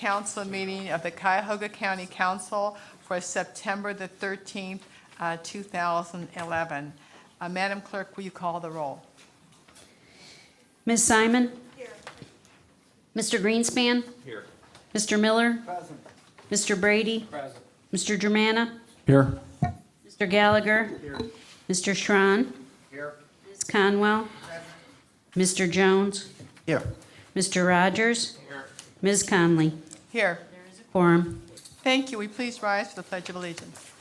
council meeting of the Cuyahoga County Council for September the 13th, 2011. Madam Clerk, will you call the roll? Ms. Simon? Here. Mr. Greenspan? Here. Mr. Miller? Present. Mr. Brady? Present. Mr. Germana? Here. Mr. Gallagher? Here. Mr. Schron? Here. Ms. Conwell? Mr. Jones? Here. Mr. Rogers? Here. Ms. Conley? Here. Quorum. Thank you. We please rise for the Pledge of Allegiance.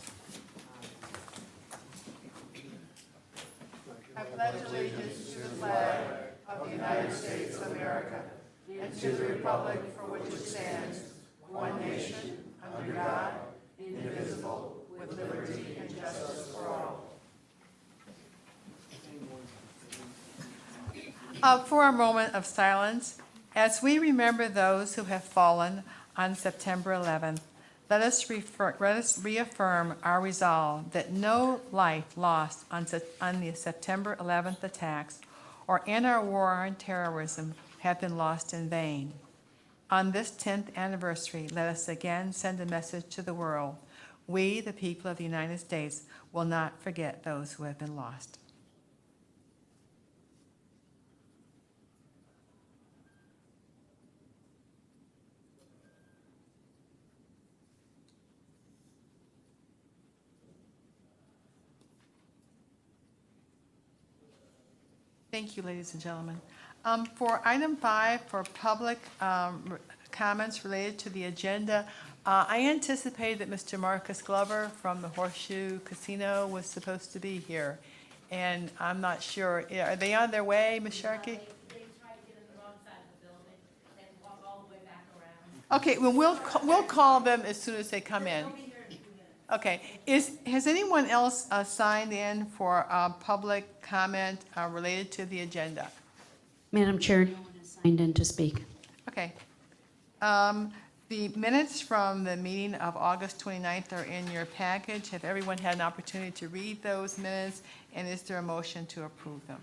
I pledge allegiance to the flag of the United States of America and to the republic for which it stands, one nation, under God, indivisible, with liberty and justice for all. For a moment of silence, as we remember those who have fallen on September 11th, let us reaffirm our resolve that no life lost on the September 11th attacks or in our war on terrorism have been lost in vain. On this 10th anniversary, let us again send a message to the world. We, the people of the United States, will not forget those who have been lost. Thank you, ladies and gentlemen. For item 5, for public comments related to the agenda, I anticipate that Mr. Marcus Glover from the Horseshoe Casino was supposed to be here, and I'm not sure. Are they on their way, Ms. Sharkey? They try to get in the wrong side of the building and walk all the way back around. Okay, well, we'll call them as soon as they come in. They'll be here in a few minutes. Okay, has anyone else signed in for public comment related to the agenda? Madam Chair, no one has signed in to speak. Okay. The minutes from the meeting of August 29th are in your package. Have everyone had an opportunity to read those minutes, and is there a motion to approve them?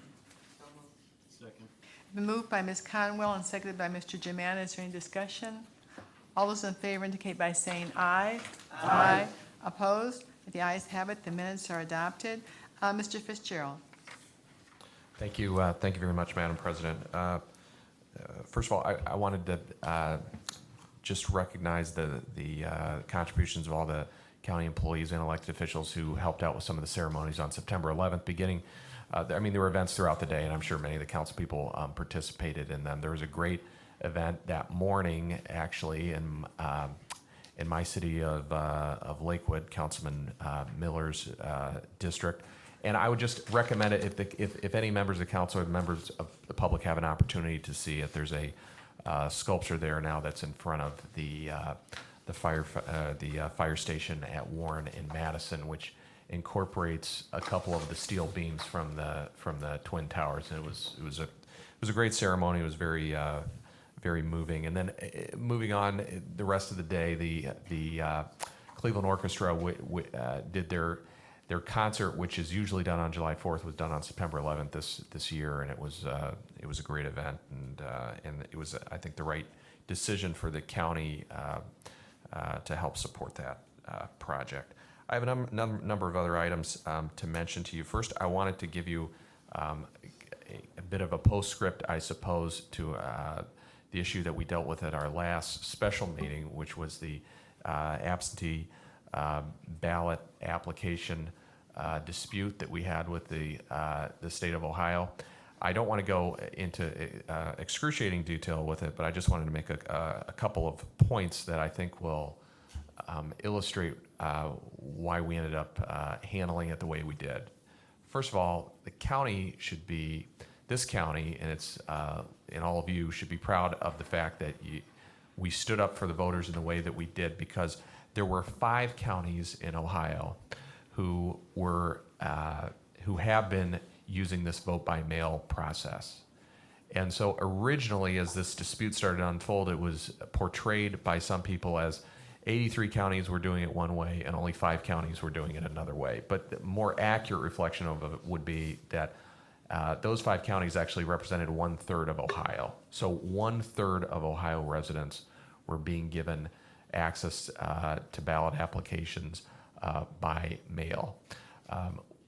Second. Been moved by Ms. Conwell and seconded by Mr. Germana. Is there any discussion? All those in favor indicate by saying aye. Aye. Opposed? The ayes have it. The minutes are adopted. Mr. Fitzgerald. Thank you. Thank you very much, Madam President. First of all, I wanted to just recognize the contributions of all the county employees and elected officials who helped out with some of the ceremonies on September 11th. Beginning, I mean, there were events throughout the day, and I'm sure many of the council people participated in them. There was a great event that morning, actually, in my city of Lakewood, Councilman Miller's district. And I would just recommend it if any members of the council or members of the public have an opportunity to see it. There's a sculpture there now that's in front of the fire station at Warren in Madison, which incorporates a couple of the steel beams from the Twin Towers. And it was a great ceremony. It was very moving. And then moving on, the rest of the day, the Cleveland Orchestra did their concert, which is usually done on July 4th, was done on September 11th this year, and it was a great event, and it was, I think, the right decision for the county to help support that project. I have a number of other items to mention to you. First, I wanted to give you a bit of a postscript, I suppose, to the issue that we dealt with at our last special meeting, which was the absentee ballot application dispute that we had with the state of Ohio. I don't want to go into excruciating detail with it, but I just wanted to make a couple of points that I think will illustrate why we ended up handling it the way we did. First of all, the county should be, this county and it's and all of you should be proud of the fact that we stood up for the voters in the way that we did, because there were 5 counties in Ohio who have been using this vote by mail process. And so originally, as this dispute started to unfold, it was portrayed by some people as 83 counties were doing it one way and only 5 counties were doing it another way. But the more accurate reflection of it would be that those 5 counties actually represented 1/3 of Ohio. So 1/3 of Ohio residents were being given access to ballot applications by mail.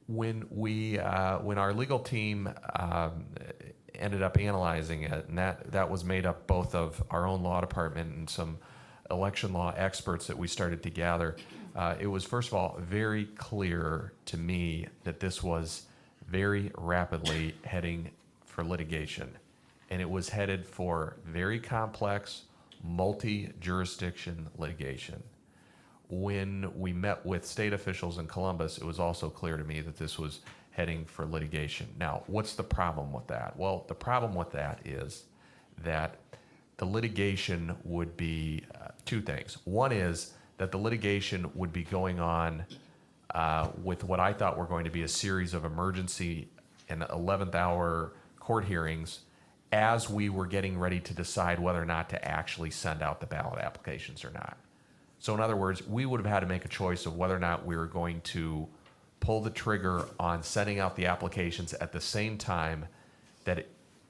When our legal team ended up analyzing it, and that was made up both of our own law department and some election law experts that we started to gather, it was, first of all, very clear to me that this was very rapidly heading for litigation. And it was headed for very complex, multi-jurisdiction litigation. When we met with state officials in Columbus, it was also clear to me that this was heading for litigation. Now, what's the problem with that? Well, the problem with that is that the litigation would be two things. One is that the litigation would be going on with what I thought were going to be a series of emergency and 11th hour court hearings as we were getting ready to decide whether or not to actually send out the ballot applications or not. So in other words, we would have had to make a choice of whether or not we were going to pull the trigger on sending out the applications at the same time that,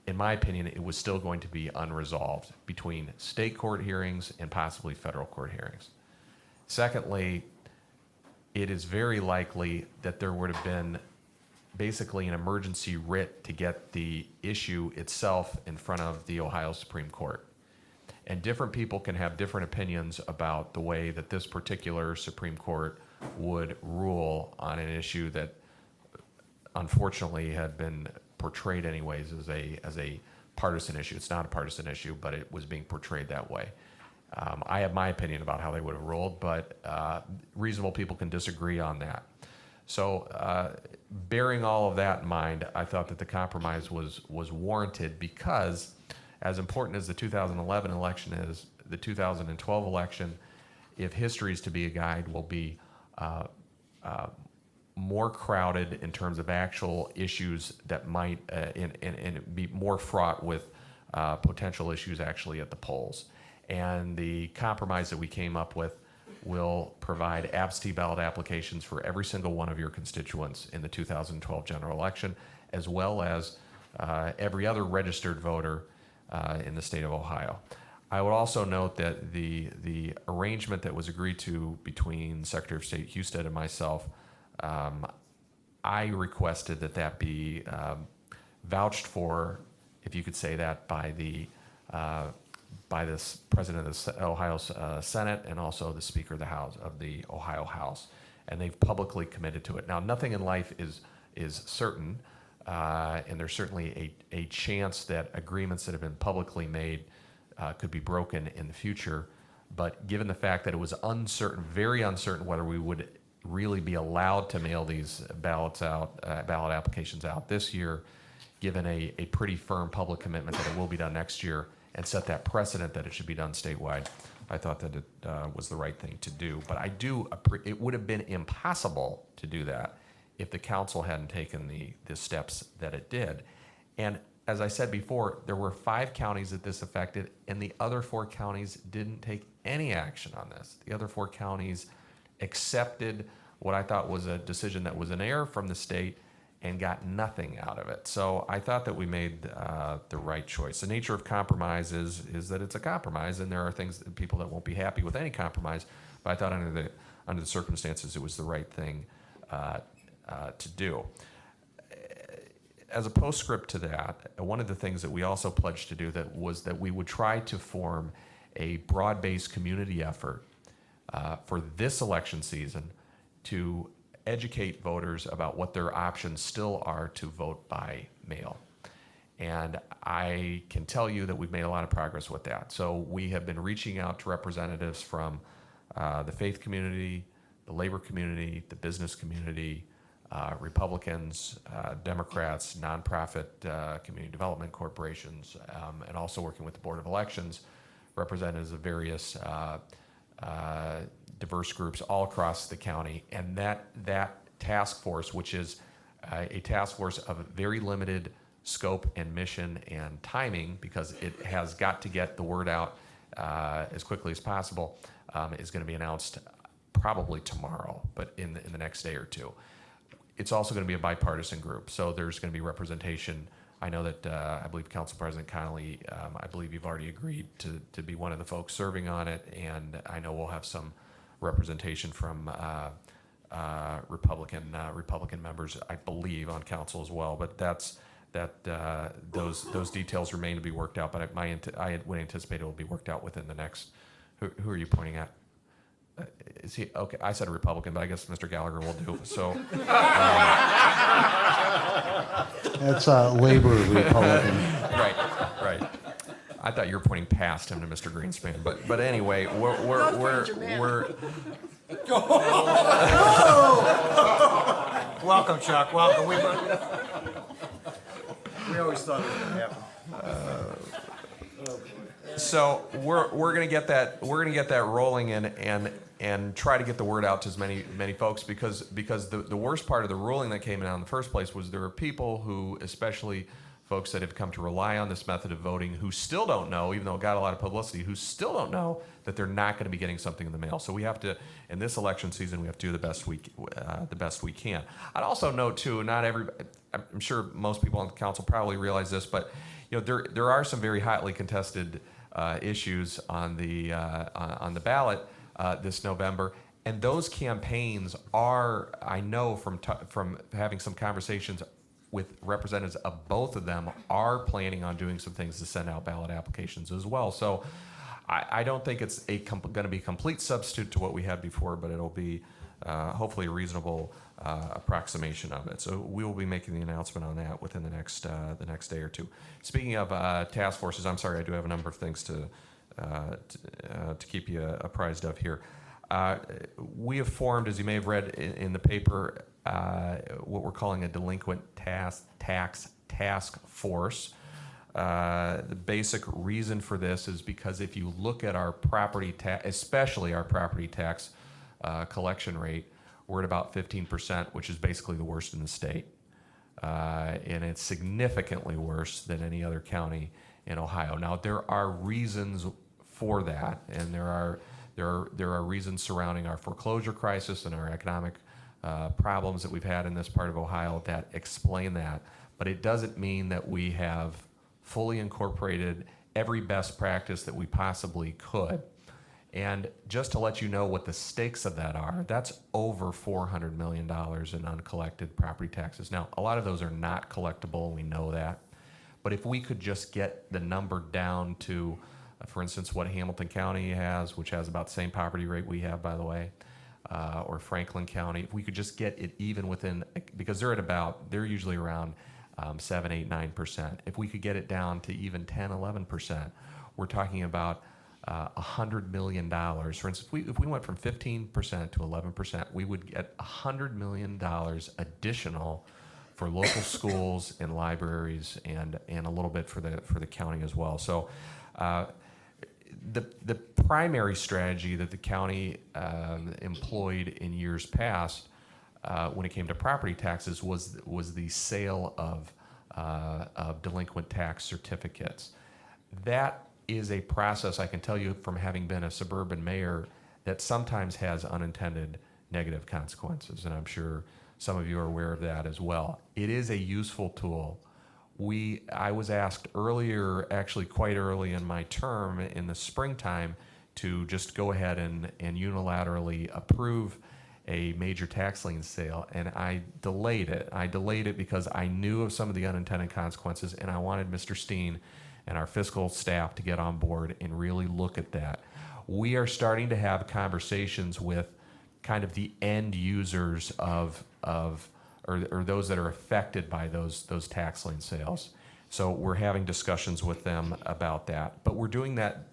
in my opinion, it was still going to be unresolved between state court hearings and possibly federal court hearings. Secondly, it is very likely that there would have been basically an emergency writ to get the issue itself in front of the Ohio Supreme Court. And different people can have different opinions about the way that this particular Supreme Court would rule on an issue that unfortunately had been portrayed anyways as a partisan issue. It's not a partisan issue, but it was being portrayed that way. I have my opinion about how they would have ruled, but reasonable people can disagree on that. So bearing all of that in mind, I thought that the compromise was warranted because, as important as the 2011 election is, the 2012 election, if history is to be a guide, will be more crowded in terms of actual issues that might and be more fraught with potential issues actually at the polls. And the compromise that we came up with will provide absentee ballot applications for every single one of your constituents in the 2012 general election, as well as every other registered voter in the state of Ohio. I would also note that the arrangement that was agreed to between Secretary of State Husted and myself, I requested that be vouched for, if you could say that, by the President of the Ohio Senate and also the Speaker of the House of the Ohio House, and they've publicly committed to it. Now, nothing in life is certain, and there's certainly a chance that agreements that have been publicly made could be broken in the future. But given the fact that it was uncertain, very uncertain, whether we would really be allowed to mail these ballot applications out this year, given a pretty firm public commitment that it will be done next year, and set that precedent that it should be done statewide, I thought that it was the right thing to do. But it would have been impossible to do that if the council hadn't taken the steps that it did. And as I said before, there were 5 counties that this affected, and the other 4 counties didn't take any action on this. The other 4 counties accepted what I thought was a decision that was an error from the state and got nothing out of it. So I thought that we made the right choice. The nature of compromise is that it's a compromise, and there are things that people that won't be happy with any compromise. But I thought under the circumstances, it was the right thing to do. As a postscript to that, one of the things that we also pledged to do was that we would try to form a broad-based community effort for this election season to educate voters about what their options still are to vote by mail. And I can tell you that we've made a lot of progress with that. So we have been reaching out to representatives from the faith community, the labor community, the business community, Republicans, Democrats, nonprofit community development corporations, and also working with the Board of Elections, representatives of various diverse groups all across the county. And that task force, which is a task force of very limited scope and mission and timing, because it has got to get the word out as quickly as possible, is going to be announced probably tomorrow, but in the next day or two. It's also going to be a bipartisan group, so there's going to be representation I know that I believe Council President Connolly, I believe you've already agreed to be one of the folks serving on it, and I know we'll have some representation from Republican members, I believe, on council as well. But those details remain to be worked out. But I would anticipate it will be worked out within the next. Who are you pointing at? Is he okay? I said a Republican, but I guess Mr. Gallagher will do so. That's a labor Republican. Right. I thought you were pointing past him to Mr. Greenspan, but anyway, we're Welcome, Chuck. Welcome. We always thought it was going to happen. So we're gonna get that rolling and try to get the word out to as many folks, because the worst part of the ruling that came out in the first place was there are people who, especially folks that have come to rely on this method of voting, who still don't know, even though it got a lot of publicity, who still don't know that they're not going to be getting something in the mail. So we have to, in this election season, we have to do the best we can. I'd also note too, I'm sure most people on the council probably realize this, but there are some very hotly contested issues on the ballot this November, and those campaigns are, I know from having some conversations with representatives of both of them, are planning on doing some things to send out ballot applications as well. So I don't think it's going to be a complete substitute to what we had before, but it'll be hopefully a reasonable approximation of it. So we will be making the announcement on that within the next day or two. Speaking of task forces, I'm sorry, I do have a number of things to keep you apprised of here. We have formed, as you may have read in the paper, what we're calling a delinquent tax task force. The basic reason for this is because if you look at our property tax, especially our property tax collection rate, we're at about 15%, which is basically the worst in the state. And it's significantly worse than any other county in Ohio. Now, there are reasons for that, and there are reasons surrounding our foreclosure crisis and our economic problems that we've had in this part of Ohio that explain that. But it doesn't mean that we have fully incorporated every best practice that we possibly could. And just to let you know what the stakes of that are, that's over $400 million in uncollected property taxes. Now, a lot of those are not collectible, and we know that. But if we could just get the number down to, for instance, what Hamilton County has, which has about the same property rate we have, by the way, or Franklin County, if we could just get it even within, because they're usually around 7, 8, 9%. If we could get it down to even 10, 11%, we're talking about $100 million. For instance, if we went from 15% to 11%, we would get $100 million additional for local schools and libraries, and a little bit for the county as well. So the primary strategy that the county employed in years past when it came to property taxes was the sale of delinquent tax certificates. That is a process, I can tell you from having been a suburban mayor, that sometimes has unintended negative consequences, and I'm sure some of you are aware of that as well. It is a useful tool. I was asked earlier, actually quite early in my term in the springtime, to just go ahead and unilaterally approve a major tax lien sale, and I delayed it. I delayed it because I knew of some of the unintended consequences, and I wanted Mr. Steen and our fiscal staff to get on board and really look at that. We are starting to have conversations with kind of the end users or those that are affected by those tax lien sales. So we're having discussions with them about that. But we're doing that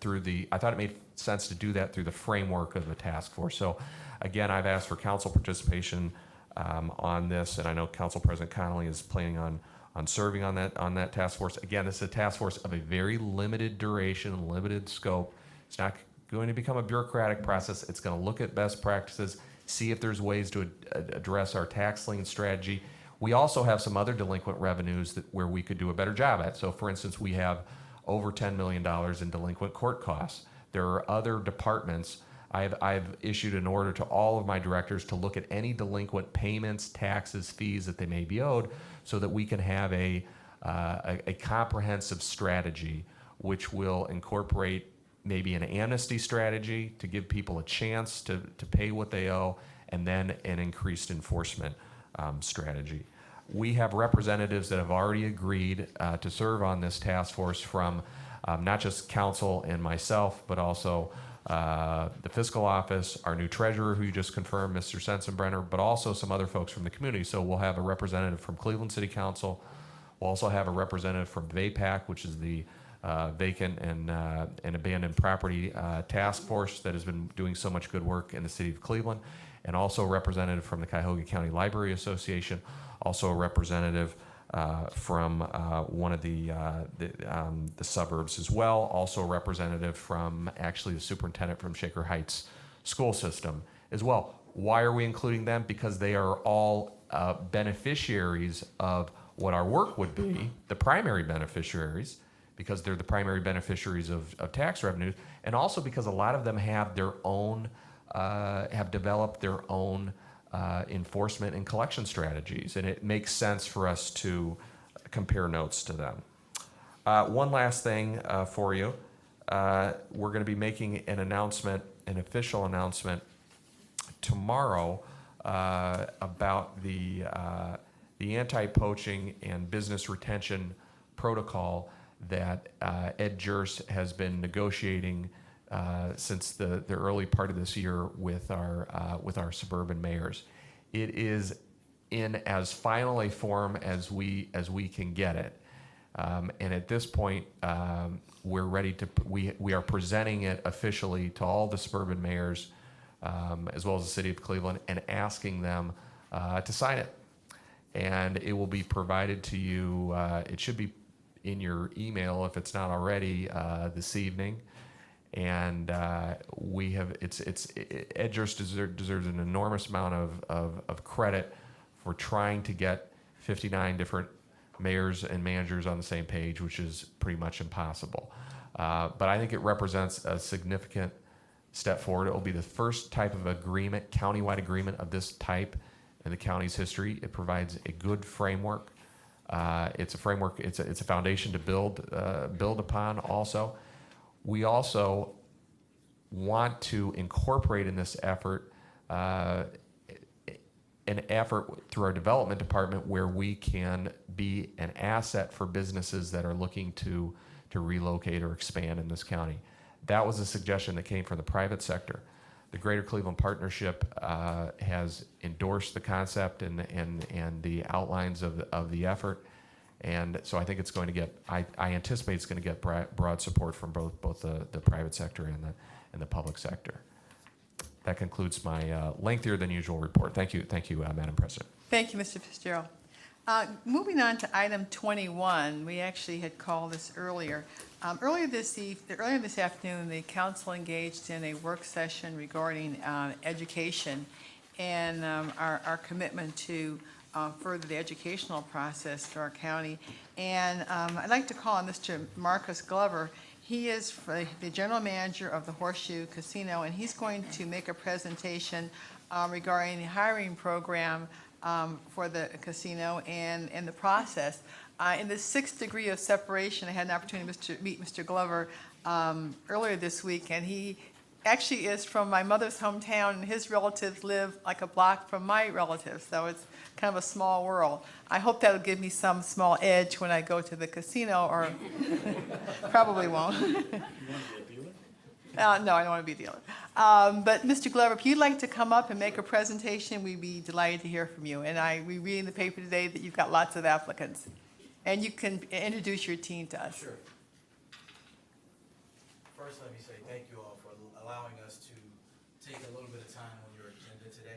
I thought it made sense to do that through the framework of the task force. So again, I've asked for council participation on this, and I know Council President Connolly is planning on serving on that task force. Again, this is a task force of a very limited duration, limited scope. It's not going to become a bureaucratic process. It's going to look at best practices, see if there's ways to address our tax lien strategy. We also have some other delinquent revenues where we could do a better job at. So for instance, we have over $10 million in delinquent court costs. There are other departments. I've issued an order to all of my directors to look at any delinquent payments, taxes, fees that they may be owed, so that we can have a a comprehensive strategy which will incorporate maybe an amnesty strategy to give people a chance to pay what they owe, and then an increased enforcement strategy. We have representatives that have already agreed to serve on this task force from not just council and myself, but also the fiscal office, our new treasurer who you just confirmed, Mr. Sensenbrenner, but also some other folks from the community. So we'll have a representative from Cleveland City Council. We'll also have a representative from VAPAC, which is the Vacant and Abandoned Property Task Force that has been doing so much good work in the city of Cleveland, and also a representative from the Cuyahoga County Library Association, also a representative from one of the suburbs as well, also a representative from actually the superintendent from Shaker Heights school system as well. Why are we including them? Because they are all beneficiaries of what our work would be, the primary beneficiaries, because they're the primary beneficiaries of tax revenues, and also because a lot of them have their own, have developed their own enforcement and collection strategies, and it makes sense for us to compare notes to them. One last thing for you. We're going to be making an announcement, an official announcement tomorrow about the anti-poaching and business retention protocol that Ed Jurst has been negotiating since the early part of this year with our suburban mayors. It is in as final a form as we can get it, and at this point, we're ready to. We are presenting it officially to all the suburban mayors, as well as the city of Cleveland, and asking them to sign it. And it will be provided to you. It should be in your email if it's not already this evening. And we have Ed Jurst deserves an enormous amount of credit for trying to get 59 different mayors and managers on the same page, which is pretty much impossible. But I think it represents a significant step forward. It will be the first type of agreement, countywide agreement of this type in the county's history. It provides a good framework. It's a framework. It's a foundation to build upon. Also, we also want to incorporate in this effort an effort through our development department where we can be an asset for businesses that are looking to relocate or expand in this county. That was a suggestion that came from the private sector. The Greater Cleveland Partnership has endorsed the concept and the outlines of the effort, and so I think it's going to get. I anticipate it's going to get broad support from both the private sector and the public sector. That concludes my lengthier than usual report. Thank you, Madam President. Thank you, Mr. Fitzgerald. Moving on to item 21, we actually had called this earlier. Earlier this afternoon, the council engaged in a work session regarding education and our commitment to further the educational process for our county. And I'd like to call on Mr. Marcus Glover. He is the general manager of the Horseshoe Casino, and he's going to make a presentation regarding the hiring program for the casino and the process. In the 6th degree of separation, I had an opportunity to meet Mr. Glover earlier this week, and he actually is from my mother's hometown, and his relatives live like a block from my relatives, so it's kind of a small world. I hope that'll give me some small edge when I go to the casino, or probably won't. You want to be a dealer? No, I don't want to be a dealer. But Mr. Glover, if you'd like to come up and make a presentation, we'd be delighted to hear from you. And we read in the paper today that you've got lots of applicants. And you can introduce your team to us. Sure. First, let me say thank you all for allowing us to take a little bit of time on your agenda today.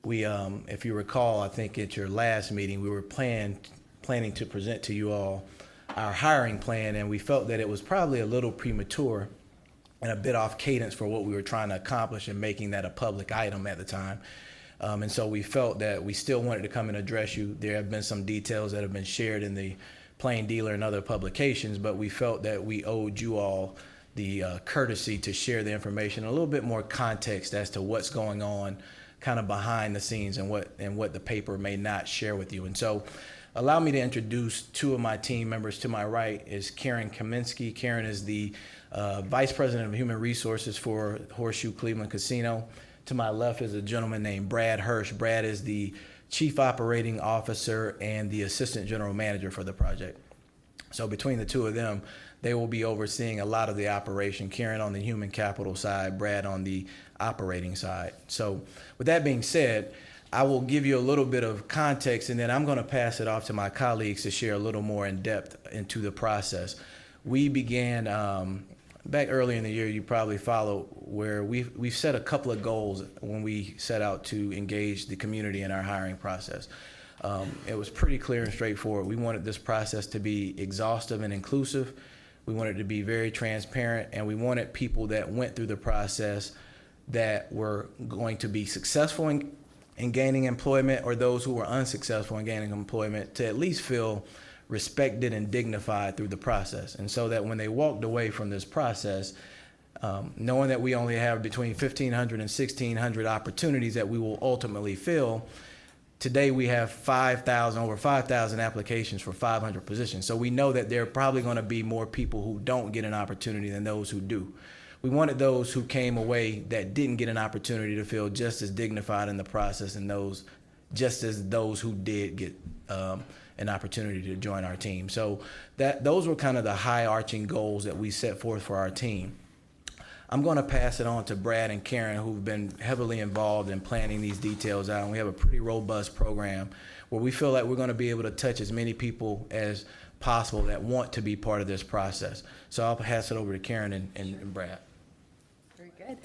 We, if you recall, I think at your last meeting, we were planning to present to you all our hiring plan, and we felt that it was probably a little premature and a bit off cadence for what we were trying to accomplish in making that a public item at the time. And so we felt that we still wanted to come and address you. There have been some details that have been shared in the Plain Dealer and other publications, but we felt that we owed you all the courtesy to share the information, a little bit more context as to what's going on kind of behind the scenes and what the paper may not share with you. And so allow me to introduce two of my team members. To my right is Karen Kaminsky. Karen is the Vice President of Human Resources for Horseshoe Cleveland Casino. To my left is a gentleman named Brad Hirsch. Brad is the Chief Operating Officer and the Assistant General Manager for the project. So between the two of them, they will be overseeing a lot of the operation. Karen on the human capital side, Brad on the operating side. So with that being said, I will give you a little bit of context, and then I'm going to pass it off to my colleagues to share a little more in depth into the process. We began back early in the year, you probably followed, where we've set a couple of goals when we set out to engage the community in our hiring process. It was pretty clear and straightforward. We wanted this process to be exhaustive and inclusive. We wanted it to be very transparent, and we wanted people that went through the process that were going to be successful in gaining employment, or those who were unsuccessful in gaining employment, to at least feel respected and dignified through the process. And so that when they walked away from this process, knowing that we only have between 1,500 and 1,600 opportunities that we will ultimately fill, today we have over 5,000 applications for 500 positions. So we know that there are probably going to be more people who don't get an opportunity than those who do. We wanted those who came away that didn't get an opportunity to feel just as dignified in the process, and just as those who did get an opportunity to join our team. So those were kind of the high arching goals that we set forth for our team. I'm going to pass it on to Brad and Karen, who've been heavily involved in planning these details out. And we have a pretty robust program where we feel like we're going to be able to touch as many people as possible that want to be part of this process. So I'll pass it over to Karen and Brad. Very good.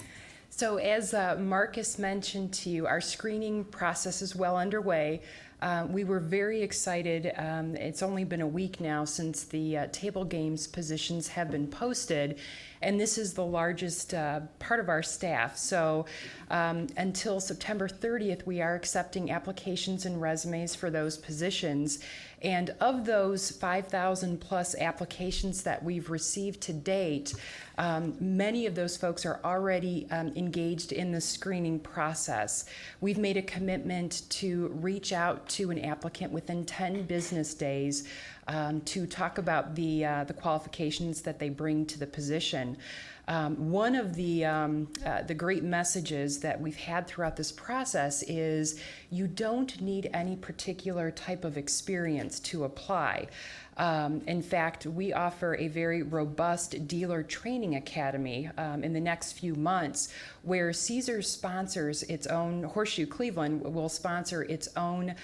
So as Marcus mentioned to you, our screening process is well underway. We were very excited. It's only been a week now since the table games positions have been posted, and this is the largest part of our staff. So until September 30th, we are accepting applications and resumes for those positions. And of those 5,000 plus applications that we've received to date, many of those folks are already engaged in the screening process. We've made a commitment to reach out to an applicant within 10 business days to talk about the qualifications that they bring to the position. One of the great messages that we've had throughout this process is you don't need any particular type of experience to apply. In fact, we offer a very robust dealer training academy in the next few months, where Caesars sponsors its own, Horseshoe Cleveland will sponsor its own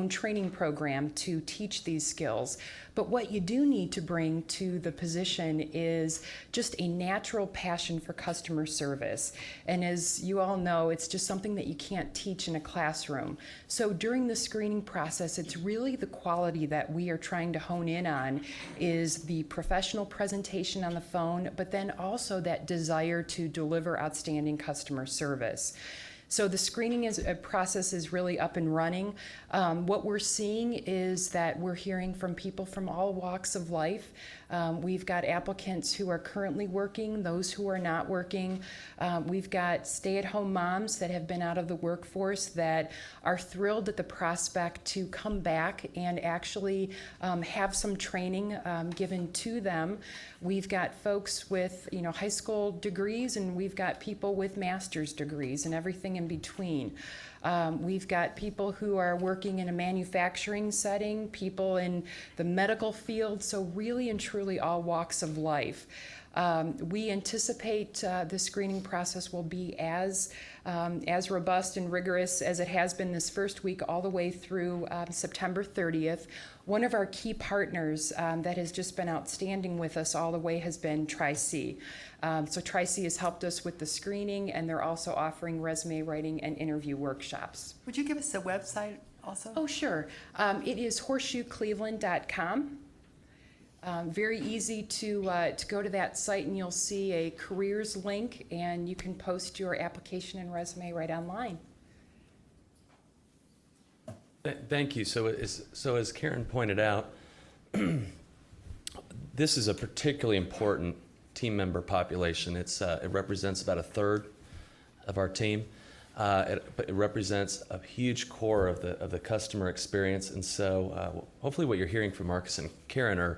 training program to teach these skills. But what you do need to bring to the position is just a natural passion for customer service. And as you all know, it's just something that you can't teach in a classroom. So during the screening process, it's really the quality that we are trying to hone in on is the professional presentation on the phone, but then also that desire to deliver outstanding customer service. So the screening process is really up and running. What we're seeing is that we're hearing from people from all walks of life. We've got applicants who are currently working, those who are not working. We've got stay-at-home moms that have been out of the workforce that are thrilled at the prospect to come back and actually have some training given to them. We've got folks with high school degrees, and we've got people with master's degrees and everything in between. We've got people who are working in a manufacturing setting, people in the medical field, so really and truly all walks of life. We anticipate the screening process will be as robust and rigorous as it has been this first week all the way through September 30th. One of our key partners that has just been outstanding with us all the way has been Tri-C. So Tri-C has helped us with the screening, and they're also offering resume writing and interview workshops. Would you give us the website also? Oh, sure. It is horseshoecleveland.com. Very easy to go to that site, and you'll see a careers link, and you can post your application and resume right online. Thank you. So as Karen pointed out, this is a particularly important team member population. It represents about a third of our team. It represents a huge core of the customer experience. And so hopefully what you're hearing from Marcus and Karen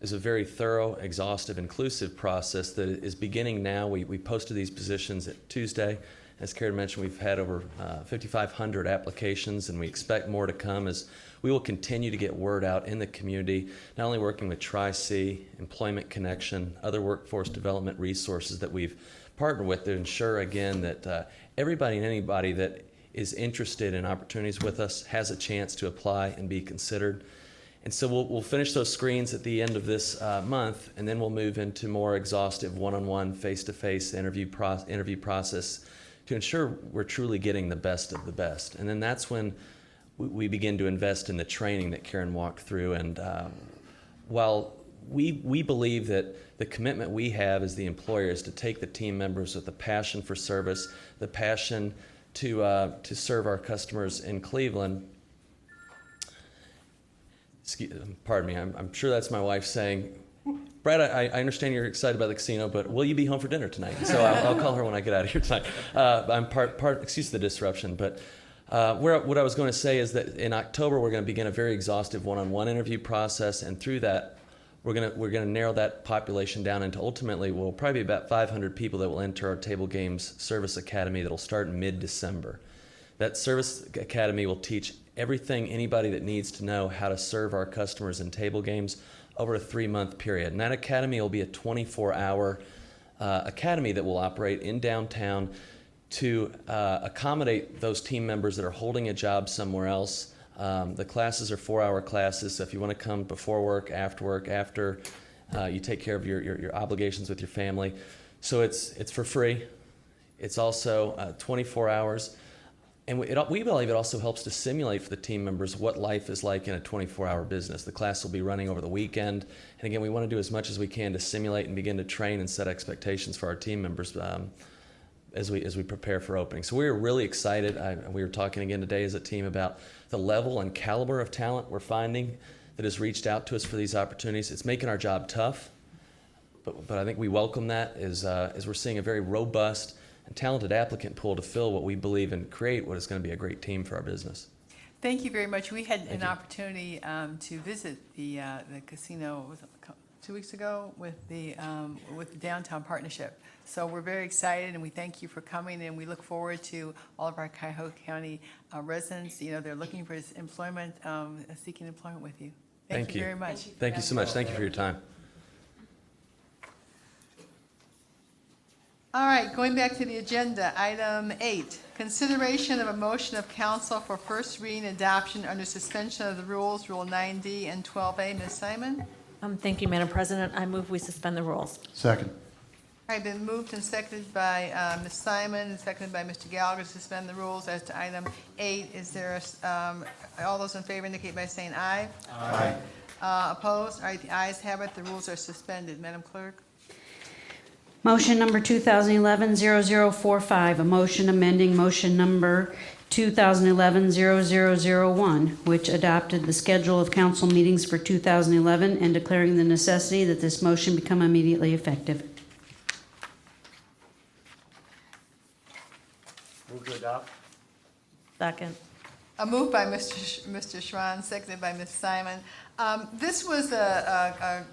is a very thorough, exhaustive, inclusive process that is beginning now. We posted these positions at Tuesday. As Karen mentioned, we've had over 5,500 applications, and we expect more to come as we will continue to get word out in the community, not only working with Tri-C, Employment Connection, other workforce development resources that we've partnered with to ensure, again, that everybody and anybody that is interested in opportunities with us has a chance to apply and be considered. And so we'll finish those screens at the end of this month, and then we'll move into more exhaustive one-on-one, face-to-face interview process to ensure we're truly getting the best of the best. And then that's when we begin to invest in the training that Karen walked through. And while we believe that the commitment we have as the employer is to take the team members with the passion for service, the passion to serve our customers in Cleveland. Pardon me, I'm sure that's my wife saying, Brad, I understand you're excited about the casino, but will you be home for dinner tonight? So I'll call her when I get out of here tonight. I'm excuse the disruption, but what I was going to say is that in October we're going to begin a very exhaustive one-on-one interview process, and through that we're going to narrow that population down into ultimately will probably be about 500 people that will enter our Table Games Service Academy that will start in mid-December. That Service Academy will teach everything anybody that needs to know how to serve our customers in table games over a 3-month period. And that academy will be a 24-hour academy that will operate in downtown to accommodate those team members that are holding a job somewhere else. The classes are 4-hour classes, so if you want to come before work, after you take care of your obligations with your family. So it's for free. It's also 24 hours. And we believe it also helps to simulate for the team members what life is like in a 24-hour business. The class will be running over the weekend. And again, we want to do as much as we can to simulate and begin to train and set expectations for our team members as we prepare for opening. So we're really excited. We were talking again today as a team about the level and caliber of talent we're finding that has reached out to us for these opportunities. It's making our job tough, but I think we welcome that as we're seeing a very robust and talented applicant pool to fill what we believe and create what is going to be a great team for our business. Thank you very much. We had an opportunity to visit the casino 2 weeks ago with the Downtown Partnership. So we're very excited, and we thank you for coming, and we look forward to all of our Cuyahoga County residents. You know, they're looking for employment, seeking employment with you. Thank you very much. Thank you so much. Thank you for your time. All right, going back to the agenda, item 8, consideration of a motion of council for first reading adoption under suspension of the rules, Rule 9D and 12A. Ms. Simon? Thank you, Madam President. I move we suspend the rules. Second. All right, been moved and seconded by Ms. Simon and seconded by Mr. Gallagher to suspend the rules as to item 8. Is there all those in favor indicate by saying aye. Aye. Opposed? All right, the ayes have it. The rules are suspended. Madam Clerk? Motion number 2011-0045, a motion amending motion number 2011-0001, which adopted the schedule of council meetings for 2011 and declaring the necessity that this motion become immediately effective. Move to adopt. Second. A move by Mr. Schwan, seconded by Ms. Simon. This was a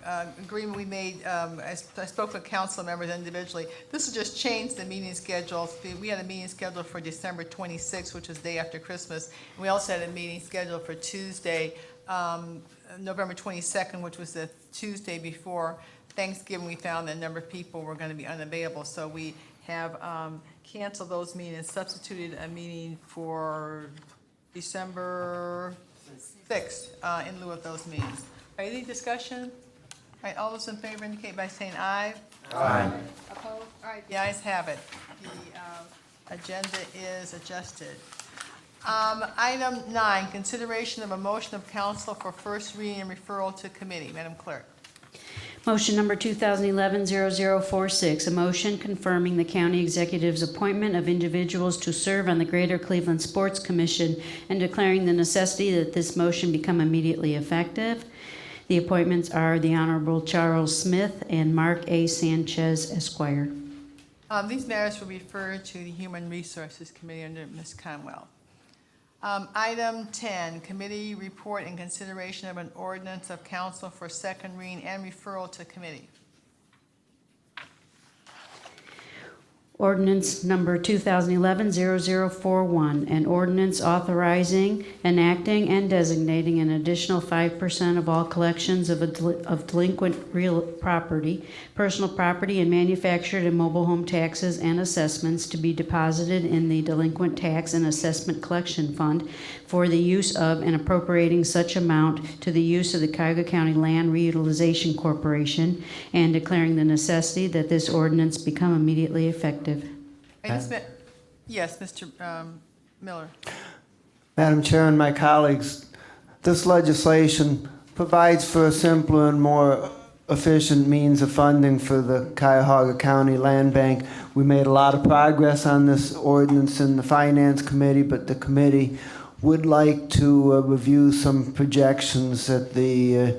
agreement we made. I spoke with council members individually. This will just change the meeting schedule. We had a meeting scheduled for December 26th, which was the day after Christmas. And we also had a meeting scheduled for Tuesday, November 22nd, which was the Tuesday before Thanksgiving. We found that a number of people were going to be unavailable, so we have canceled those meetings and substituted a meeting for December 6th in lieu of those meetings. Any discussion? All right, all those in favor indicate by saying aye. Aye. Opposed? All right, the ayes have it. The agenda is adjusted. Item 9, consideration of a motion of council for first reading and referral to committee. Madam Clerk. Motion number 2011-0046, a motion confirming the county executive's appointment of individuals to serve on the Greater Cleveland Sports Commission and declaring the necessity that this motion become immediately effective. The appointments are the Honorable Charles Smith and Mark A. Sanchez, Esquire. These matters will be referred to the Human Resources Committee under Ms. Conwell. Item 10, committee report and consideration of an ordinance of council for second reading and referral to committee. Ordinance number 2011-0041, an ordinance authorizing, enacting, and designating an additional 5% of all collections of delinquent real property, personal property, and manufactured and mobile home taxes and assessments to be deposited in the Delinquent Tax and Assessment Collection Fund for the use of and appropriating such amount to the use of the Cuyahoga County Land Reutilization Corporation and declaring the necessity that this ordinance become immediately effective. Yes, Mr. Miller. Madam Chair and my colleagues, this legislation provides for a simpler and more efficient means of funding for the Cuyahoga County Land Bank. We made a lot of progress on this ordinance in the Finance Committee, but the committee would like to review some projections that the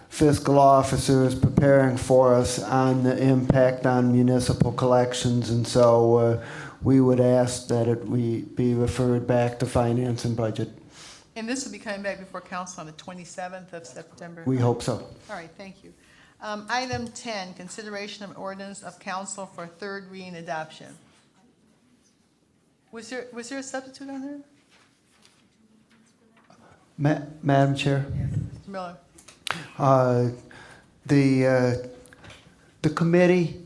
fiscal officer is preparing for us on the impact on municipal collections, and so we would ask that it be referred back to Finance and Budget. And this will be coming back before council on the 27th of September? We hope so. All right, thank you. Item 10, consideration of ordinance of council for third reading adoption. Was there a substitute on there? Madam Chair? Yes, Mr. Miller. The committee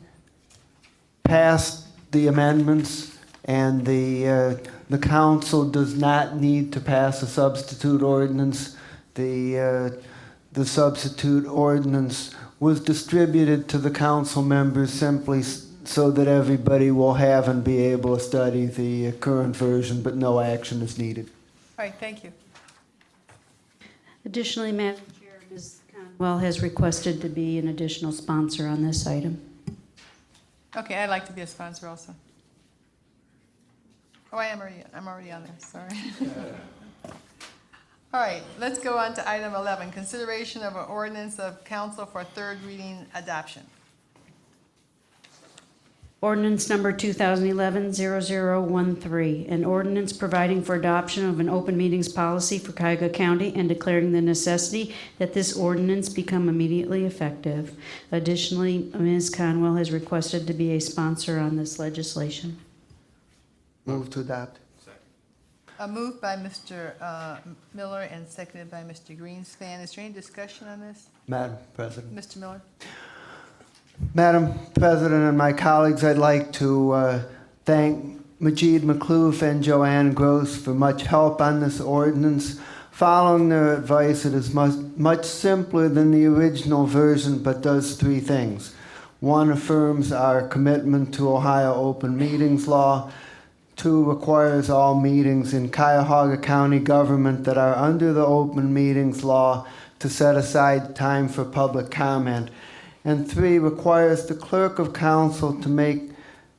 passed the amendments, and the council does not need to pass a substitute ordinance. The substitute ordinance was distributed to the council members simply so that everybody will have and be able to study the current version, but no action is needed. All right, thank you. Additionally, Madam Chair, Ms. Conwell has requested to be an additional sponsor on this item. Okay, I'd like to be a sponsor also. Oh, I'm already on there, sorry. All right, let's go on to item 11, consideration of an ordinance of council for third reading adoption. Ordinance number 2011-0013, an ordinance providing for adoption of an open meetings policy for Cuyahoga County and declaring the necessity that this ordinance become immediately effective. Additionally, Ms. Conwell has requested to be a sponsor on this legislation. Move to adopt. Moved by Mr. Miller and seconded by Mr. Greenspan. Is there any discussion on this? Madam President. Mr. Miller? Madam President and my colleagues, I'd like to thank Majid McCloof and Joanne Gross for much help on this ordinance. Following their advice, it is much simpler than the original version, but does three things. One, affirms our commitment to Ohio open meetings law. Two, requires all meetings in Cuyahoga County government that are under the open meetings law to set aside time for public comment. And three, requires the clerk of council to make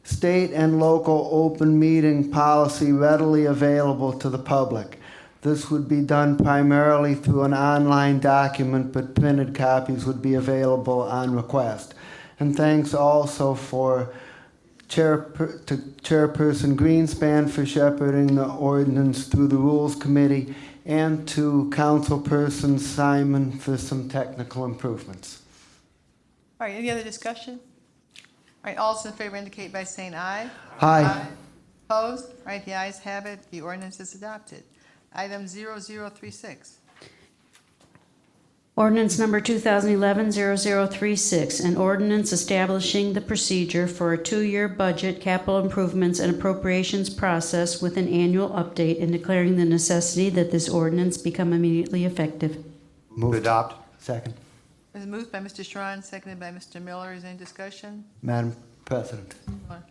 state and local open meeting policy readily available to the public. This would be done primarily through an online document, but printed copies would be available on request. And thanks also to Chairperson Greenspan for shepherding the ordinance through the Rules Committee, and to Councilperson Simon for some technical improvements. All right, any other discussion? All right, all those in favor indicate by saying aye. Aye. Opposed? All right, the ayes have it. The ordinance is adopted. Item 0036. Ordinance number 2011-0036, an ordinance establishing the procedure for a 2-year budget, capital improvements, and appropriations process with an annual update and declaring the necessity that this ordinance become immediately effective. Move to adopt. Second. It is moved by Mr. Strawn, seconded by Mr. Miller. Is there any discussion? Madam President. Miller.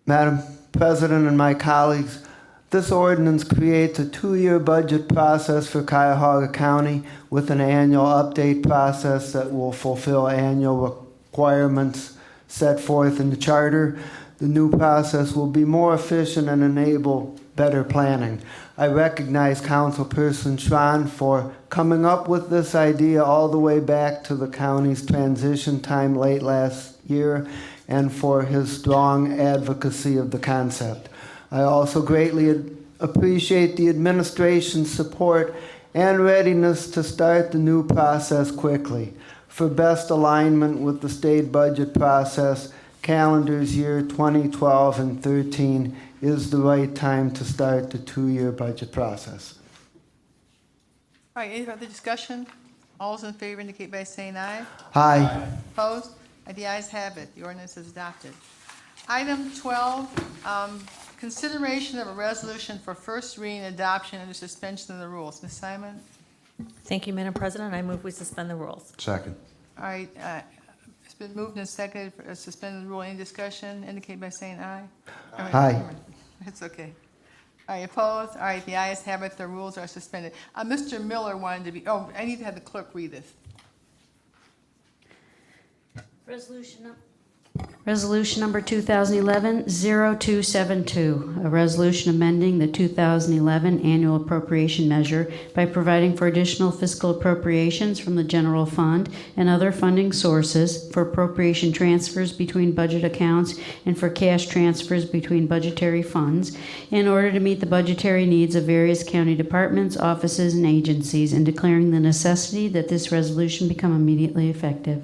Madam President and my colleagues, this ordinance creates a 2-year budget process for Cuyahoga County with an annual update process that will fulfill annual requirements set forth in the charter. The new process will be more efficient and enable better planning. I recognize Councilperson Schwan for coming up with this idea all the way back to the county's transition time late last year, and for his strong advocacy of the concept. I also greatly appreciate the administration's support and readiness to start the new process quickly. For best alignment with the state budget process, calendars year 2012 and 13 is the right time to start the two-year budget process. All right, any further discussion? All those in favor indicate by saying aye. Aye. Opposed? The ayes have it. The ordinance is adopted. Item 12, consideration of a resolution for first reading and adoption under suspension of the rules. Ms. Simon? Thank you, Madam President. I move we suspend the rules. Second. All right, it's been moved and seconded for suspend the rule. Any discussion? Indicate by saying aye. Aye. It's okay. All right, opposed? All right, the ayes have it. The rules are suspended. Mr. Miller wanted to be, I need to have the clerk read this. Resolution number 2011-0272, a resolution amending the 2011 annual appropriation measure by providing for additional fiscal appropriations from the general fund and other funding sources for appropriation transfers between budget accounts and for cash transfers between budgetary funds in order to meet the budgetary needs of various county departments, offices, and agencies, and declaring the necessity that this resolution become immediately effective.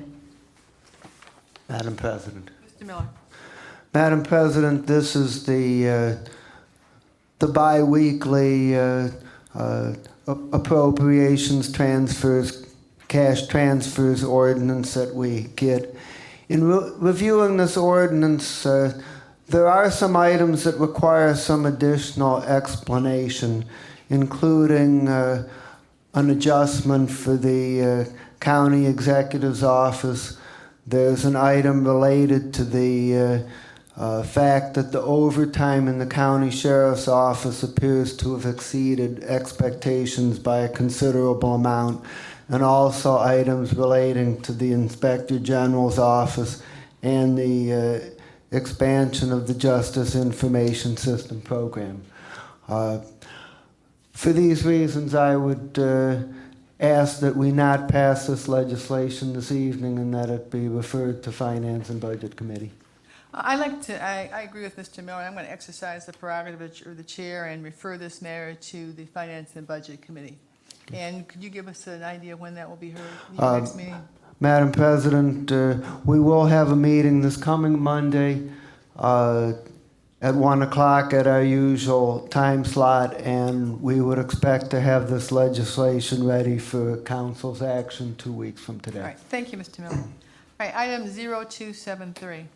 Madam President. Mr. Miller. Madam President, this is the biweekly appropriations transfers, cash transfers ordinance that we get. In reviewing this ordinance, there are some items that require some additional explanation, including an adjustment for the county executive's office. There's an item related to the fact that the overtime in the county sheriff's office appears to have exceeded expectations by a considerable amount, and also items relating to the inspector general's office and the expansion of the Justice Information System program. For these reasons, I would ask that we not pass this legislation this evening and that it be referred to Finance and Budget Committee. I agree with Mr. Miller. I'm going to exercise the prerogative of the chair and refer this matter to the Finance and Budget Committee. And could you give us an idea of when that will be heard in your next meeting? Madam President, we will have a meeting this coming Monday at 1 o'clock at our usual time slot, and we would expect to have this legislation ready for council's action 2 weeks from today. All right, thank you, Mr. Miller. All right, item 0273.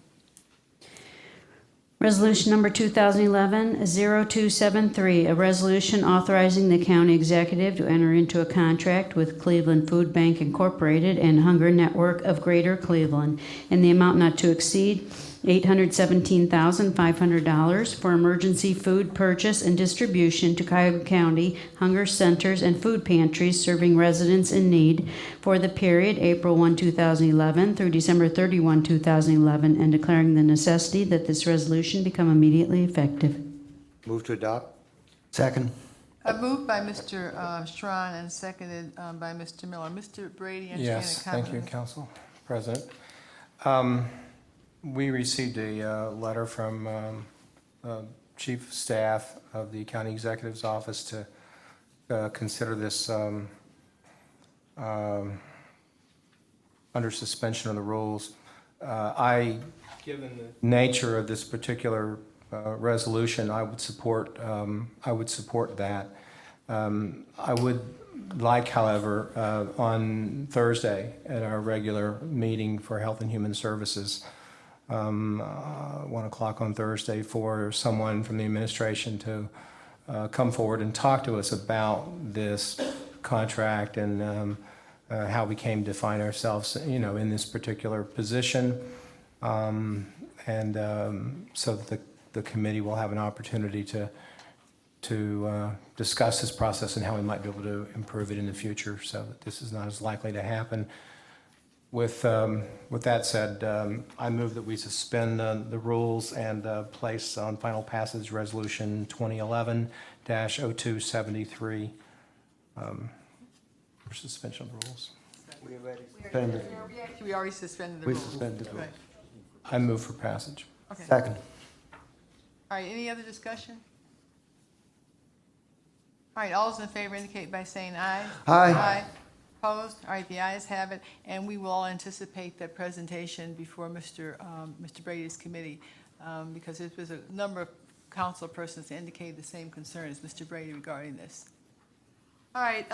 Resolution number 2011-0273, a resolution authorizing the county executive to enter into a contract with Cleveland Food Bank Incorporated and Hunger Network of Greater Cleveland in the amount not to exceed $817,500 for emergency food purchase and distribution to Cuyahoga County hunger centers and food pantries serving residents in need for the period April 1, 2011 through December 31, 2011, and declaring the necessity that this resolution become immediately effective. Move to adopt. Second. Moved by Mr. Strawn and seconded by Mr. Miller. Mr. Brady, entertain Yes, a comment. thank you, Council President. We received a letter from Chief of Staff of the County Executive's Office to consider this under suspension of the rules. Given the nature of this particular resolution, I would support that. I would like, however, on Thursday at our regular meeting for Health and Human Services, 1 o'clock on Thursday, for someone from the administration to come forward and talk to us about this contract and how we came to find ourselves, in this particular position, and so that the committee will have an opportunity to discuss this process and how we might be able to improve it in the future, so that this is not as likely to happen. With that said, I move that we suspend the rules and place on final passage Resolution 2011-0273 for suspension of the rules. We already suspended. We already suspended the We rules. suspended the rules. Right. I move for passage. Okay. Second. All right, any other discussion? All right, all those in favor indicate by saying aye. Aye. Aye. Opposed? All right, the ayes have it, and we will all anticipate that presentation before Mr. Brady's committee, because there was a number of council persons that indicated the same concern as Mr. Brady regarding this. All right,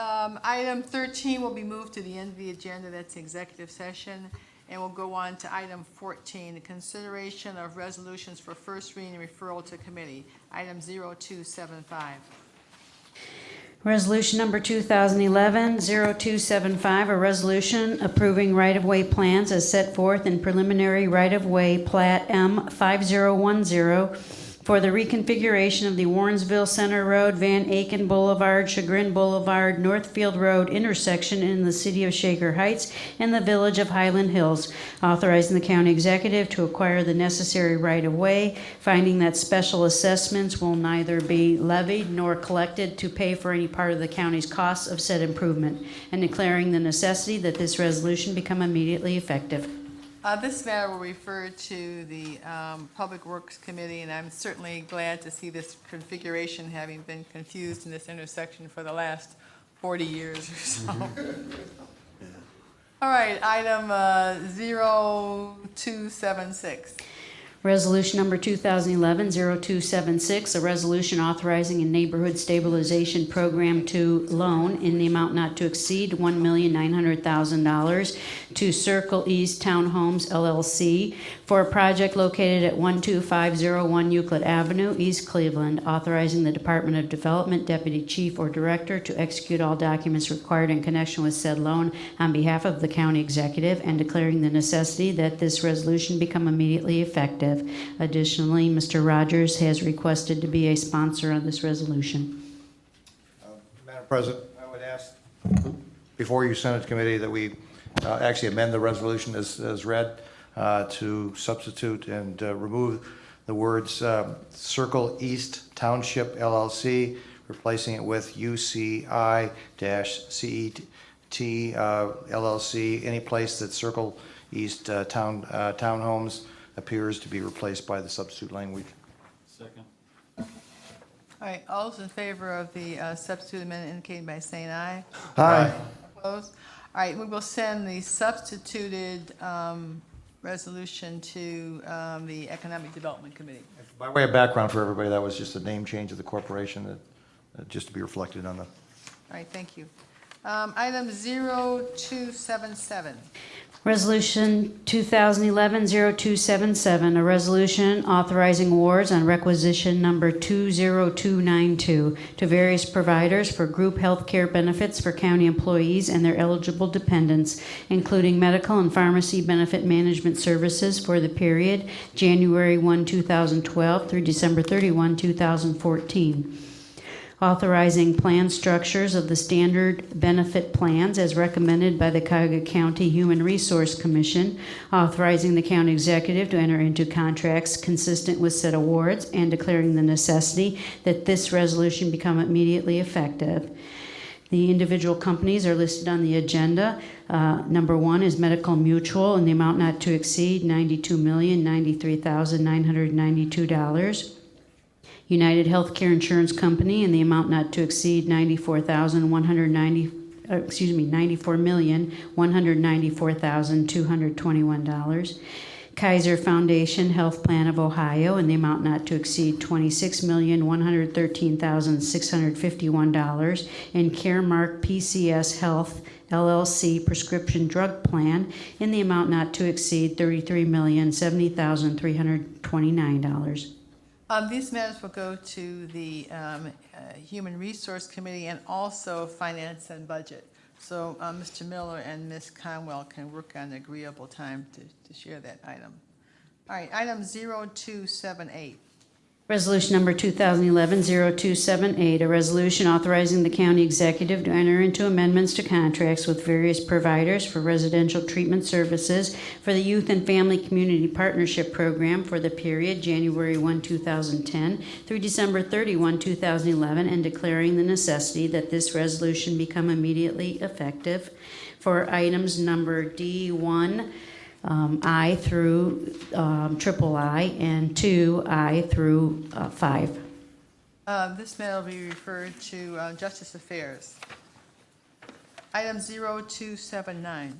item 13 will be moved to the end of the agenda. That's the executive session. And we'll go on to item 14, the consideration of resolutions for first reading and referral to committee. Item 0275. Resolution number 2011-0275, a resolution approving right-of-way plans as set forth in preliminary right-of-way plat M5010 for the reconfiguration of the Warrensville Center Road, Van Aken Boulevard, Chagrin Boulevard, Northfield Road intersection in the city of Shaker Heights and the village of Highland Hills, authorizing the county executive to acquire the necessary right-of-way, finding that special assessments will neither be levied nor collected to pay for any part of the county's costs of said improvement, and declaring the necessity that this resolution become immediately effective. This matter will refer to the Public Works Committee, and I'm certainly glad to see this configuration having been confused in this intersection for the last 40 years or so. All right, item 0276. Resolution number 2011-0276, a resolution authorizing a neighborhood stabilization program to loan in the amount not to exceed $1,900,000 to Circle East Townhomes LLC for a project located at 12501 Euclid Avenue, East Cleveland, authorizing the Department of Development Deputy Chief or Director to execute all documents required in connection with said loan on behalf of the county executive, and declaring the necessity that this resolution become immediately effective. Additionally, Mr. Rogers has requested to be a sponsor on this resolution. Madam President, I would ask, before you send it to committee, that we actually amend the resolution as read to substitute and remove the words Circle East Township LLC, replacing it with UCI-CET LLC, any place that Circle East Townhomes appears to be replaced by the substitute language. Second. All right, all those in favor of the substitute amendment indicating by saying aye. Aye. Opposed? All right, we will send the substituted resolution to the Economic Development Committee. By way of background for everybody, that was just a name change of the corporation, that just to be reflected on the. All right, thank you. Item 0277. Resolution 2011-0277, a resolution authorizing awards on requisition number 20292 to various providers for group health care benefits for county employees and their eligible dependents, including medical and pharmacy benefit management services for the period January 1, 2012 through December 31, 2014. Authorizing plan structures of the standard benefit plans as recommended by the Cuyahoga County Human Resource Commission, authorizing the county executive to enter into contracts consistent with said awards, and declaring the necessity that this resolution become immediately effective. The individual companies are listed on the agenda. Number one is Medical Mutual in the amount not to exceed $92,093,992. United Healthcare Insurance Company in the amount not to exceed $94,194,221. Kaiser Foundation Health Plan of Ohio in the amount not to exceed $26,113,651, and Caremark PCS Health LLC Prescription Drug Plan in the amount not to exceed $33,070,329. These matters will go to the Human Resource Committee and also Finance and Budget. So Mr. Miller and Ms. Conwell can work on an agreeable time to share that item. All right, item 0278. Resolution number 2011-0278, a resolution authorizing the county executive to enter into amendments to contracts with various providers for residential treatment services for the Youth and Family Community Partnership Program for the period January 1, 2010 through December 31, 2011, and declaring the necessity that this resolution become immediately effective. For items number D1 I through triple I, and 2I through 5. This matter will be referred to Justice Affairs. Item 0279.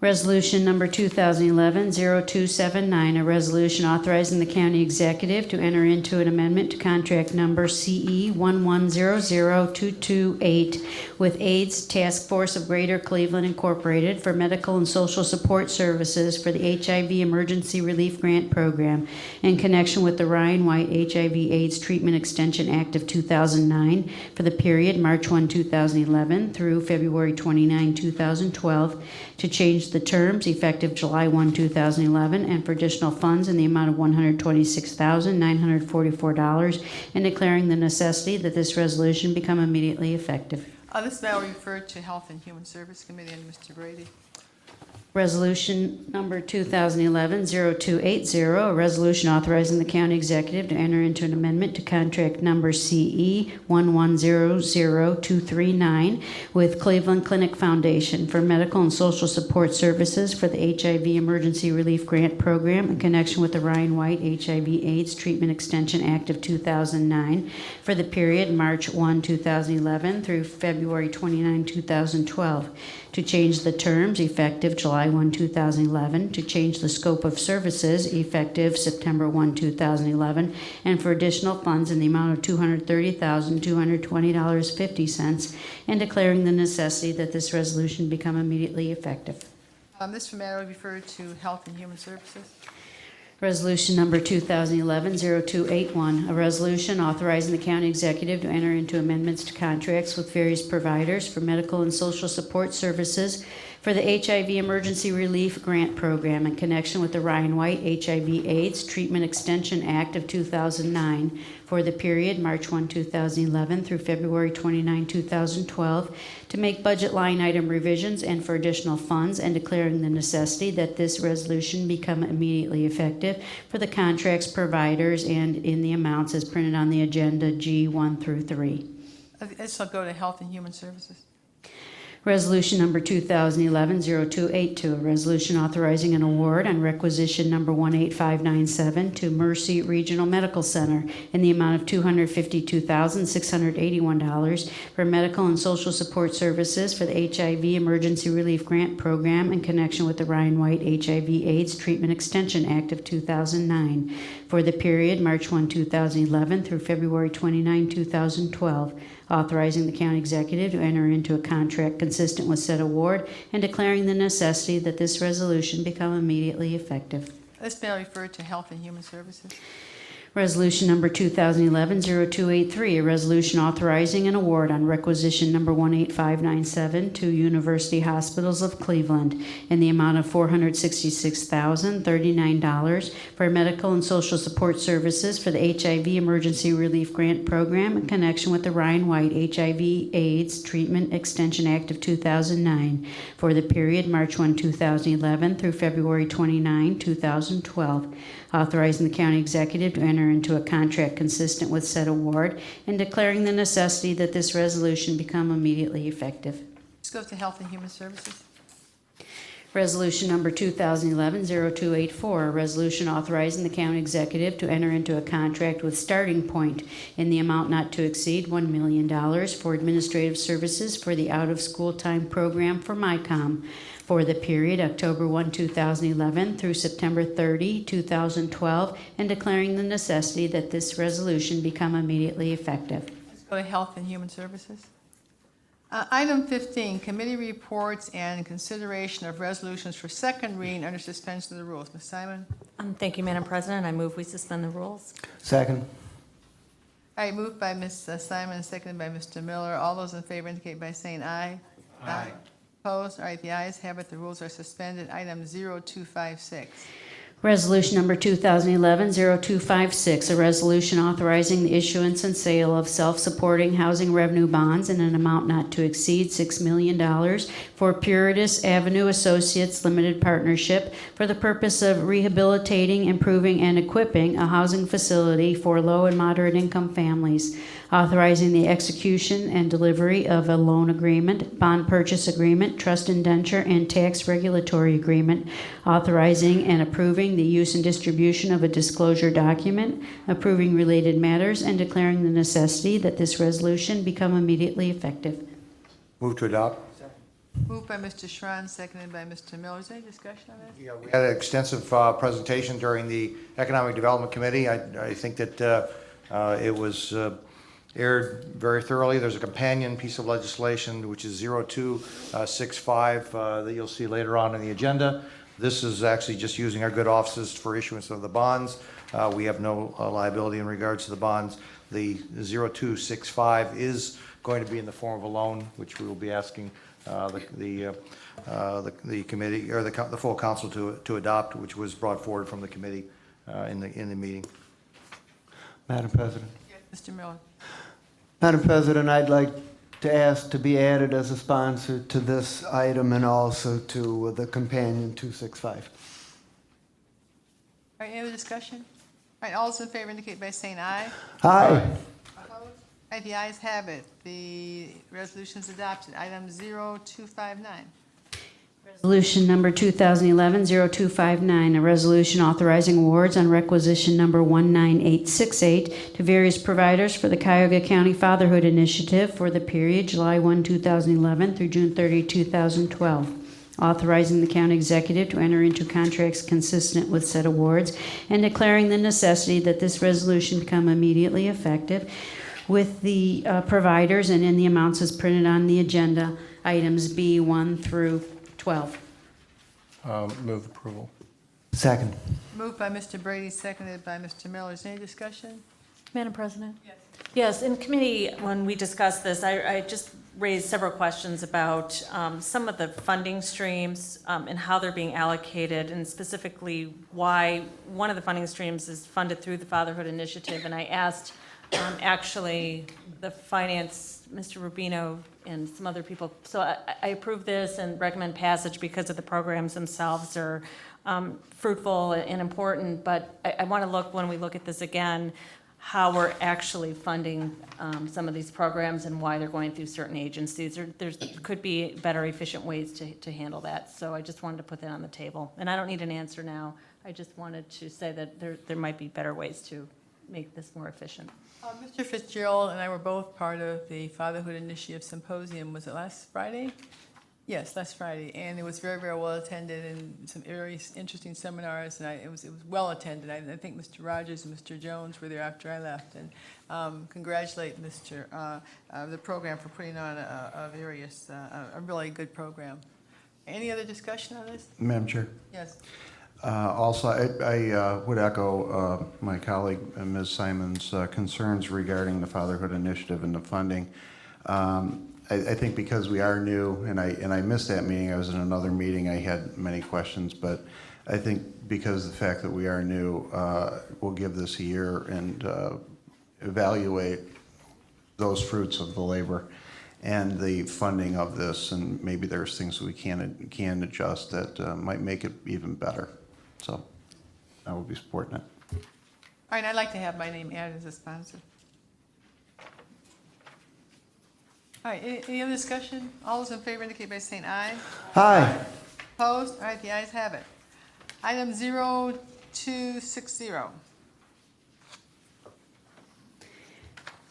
Resolution number 2011-0279, a resolution authorizing the county executive to enter into an amendment to contract number CE 1100228 with AIDS Task Force of Greater Cleveland Incorporated for medical and social support services for the HIV Emergency Relief Grant Program in connection with the Ryan White HIV/AIDS Treatment Extension Act of 2009 for the period March 1, 2011 through February 29, 2012, to change the terms effective July 1, 2011, and for additional funds in the amount of $126,944, and declaring the necessity that this resolution become immediately effective. This matter will be referred to Health and Human Service Committee and Mr. Brady. Resolution number 2011-0280, a resolution authorizing the county executive to enter into an amendment to contract number CE 1100239 with Cleveland Clinic Foundation for medical and social support services for the HIV Emergency Relief Grant Program in connection with the Ryan White HIV/AIDS Treatment Extension Act of 2009 for the period March 1, 2011 through February 29, 2012, to change the terms effective July 1, 2011, to change the scope of services effective September 1, 2011, and for additional funds in the amount of $230,220.50, and declaring the necessity that this resolution become immediately effective. This matter will be referred to Health and Human Services. Resolution number 2011-0281, a resolution authorizing the county executive to enter into amendments to contracts with various providers for medical and social support services for the HIV Emergency Relief Grant Program in connection with the Ryan White HIV/AIDS Treatment Extension Act of 2009 for the period March 1, 2011 through February 29, 2012, to make budget line item revisions and for additional funds, and declaring the necessity that this resolution become immediately effective for the contracts providers and in the amounts as printed on the agenda G1 through 3. This will go to Health and Human Services. Resolution number 2011-0282, a resolution authorizing an award on requisition number 18597 to Mercy Regional Medical Center in the amount of $252,681 for medical and social support services for the HIV Emergency Relief Grant Program in connection with the Ryan White HIV/AIDS Treatment Extension Act of 2009 for the period March 1, 2011 through February 29, 2012, authorizing the county executive to enter into a contract consistent with said award, and declaring the necessity that this resolution become immediately effective. This matter will be referred to Health and Human Services. Resolution number 2011-0283, a resolution authorizing an award on requisition number 18597 to University Hospitals of Cleveland in the amount of $466,039 for medical and social support services for the HIV Emergency Relief Grant Program in connection with the Ryan White HIV/AIDS Treatment Extension Act of 2009 for the period March 1, 2011 through February 29, 2012, authorizing the county executive to enter into a contract consistent with said award, and declaring the necessity that this resolution become immediately effective. This goes to Health and Human Services. Resolution number 2011-0284, a resolution authorizing the county executive to enter into a contract with Starting Point in the amount not to exceed $1 million for administrative services for the out-of-school time program for MyCom for the period October 1, 2011 through September 30, 2012, and declaring the necessity that this resolution become immediately effective. Let's go to Health and Human Services. Item 15, committee reports and consideration of resolutions for second reading under suspension of the rules. Ms. Simon? Thank you, Madam President. I move we suspend the rules. Second. All right, moved by Ms. Simon, seconded by Mr. Miller. All those in favor indicate by saying aye. Aye. Opposed? All right, the ayes have it. The rules are suspended. Item 0256. Resolution number 2011-0256, a resolution authorizing the issuance and sale of self-supporting housing revenue bonds in an amount not to exceed $6 million for Puritas Avenue Associates Limited Partnership for the purpose of rehabilitating, improving, and equipping a housing facility for low and moderate income families, authorizing the execution and delivery of a loan agreement, bond purchase agreement, trust indenture, and tax regulatory agreement, authorizing and approving the use and distribution of a disclosure document, approving related matters, and declaring the necessity that this resolution become immediately effective. Move to adopt. Moved by Mr. Schron, seconded by Mr. Miller. Is there any discussion on this? Yeah, we had an extensive presentation during the Economic Development Committee. I think that it was aired very thoroughly. There's a companion piece of legislation, which is 0265, that you'll see later on in the agenda. This is actually just using our good offices for issuance of the bonds. We have no liability in regards to the bonds. The 0265 is going to be in the form of a loan, which we will be asking the committee or the full council to adopt, which was brought forward from the committee in the meeting. Madam President. Yes, Mr. Miller. Madam President, I'd like to ask to be added as a sponsor to this item and also to the companion 265. All right, any other discussion? All right, all those in favor indicate by saying aye. Aye. Opposed? All right, the ayes have it. The resolution is adopted. Item 0259. Resolution number 2011-0259, a resolution authorizing awards on requisition number 19868 to various providers for the Cuyahoga County Fatherhood Initiative for the period July 1, 2011 through June 30, 2012. Authorizing the county executive to enter into contracts consistent with said awards and declaring the necessity that this resolution become immediately effective with the providers and in the amounts as printed on the agenda, items B1 through 12. Move approval. Second. Moved by Mr. Brady, seconded by Mr. Miller. Is there any discussion? Madam President? Yes. Yes, in committee, when we discussed this, I just raised several questions about some of the funding streams and how they're being allocated, and specifically why one of the funding streams is funded through the Fatherhood Initiative. And I asked actually the finance, Mr. Rubino, and some other people. So I approve this and recommend passage because of the programs themselves are fruitful and important, but I want to look, when we look at this again, how we're actually funding some of these programs and why they're going through certain agencies. There could be better, efficient ways to handle that. So I just wanted to put that on the table. And I don't need an answer now. I just wanted to say that there might be better ways to make this more efficient. Mr. Fitzgerald and I were both part of the Fatherhood Initiative Symposium. Was it last Friday? Yes, last Friday, and it was very, very well attended, and some very interesting seminars, and it was well attended. I think Mr. Rogers and Mr. Jones were there after I left, and congratulate the program for putting on a really good program. Any other discussion on this? Madam Chair. Yes. Also, I would echo my colleague, Ms. Simon's concerns regarding the Fatherhood Initiative and the funding. I think because we are new, and I missed that meeting, I was in another meeting, I had many questions, but I think because of the fact that we are new, we'll give this a year and evaluate those fruits of the labor and the funding of this, and maybe there's things we can adjust that might make it even better. So I will be supporting it. All right, I'd like to have my name added as a sponsor. All right, any other discussion? All those in favor indicate by saying aye. Aye. Opposed? All right, the ayes have it. Item 0260.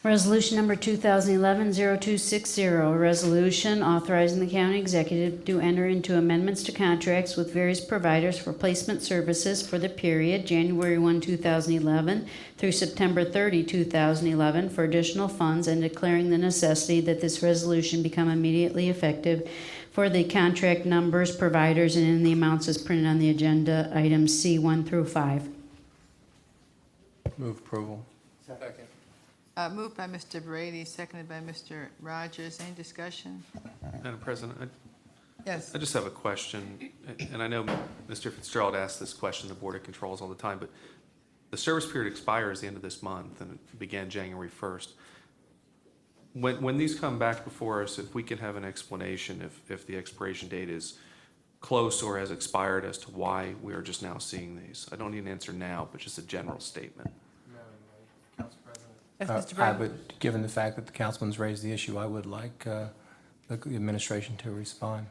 Resolution number 2011-0260, a resolution authorizing the county executive to enter into amendments to contracts with various providers for placement services for the period January 1, 2011 through September 30, 2011 for additional funds, and declaring the necessity that this resolution become immediately effective for the contract numbers, providers, and in the amounts as printed on the agenda, items C1 through 5. Move approval. Second. Moved by Mr. Brady, seconded by Mr. Rogers. Any discussion? Madam President, Yes. I just have a question, and I know Mr. Fitzgerald asks this question, the Board of Controls all the time, but the service period expires the end of this month, and it began January 1st. When these come back before us, if we can have an explanation if the expiration date is close or has expired as to why we are just now seeing these. I don't need an answer now, but just a general statement. Council President. Yes, Mr. I Brown. would, given the fact that the councilman's raised the issue, I would like the administration to respond.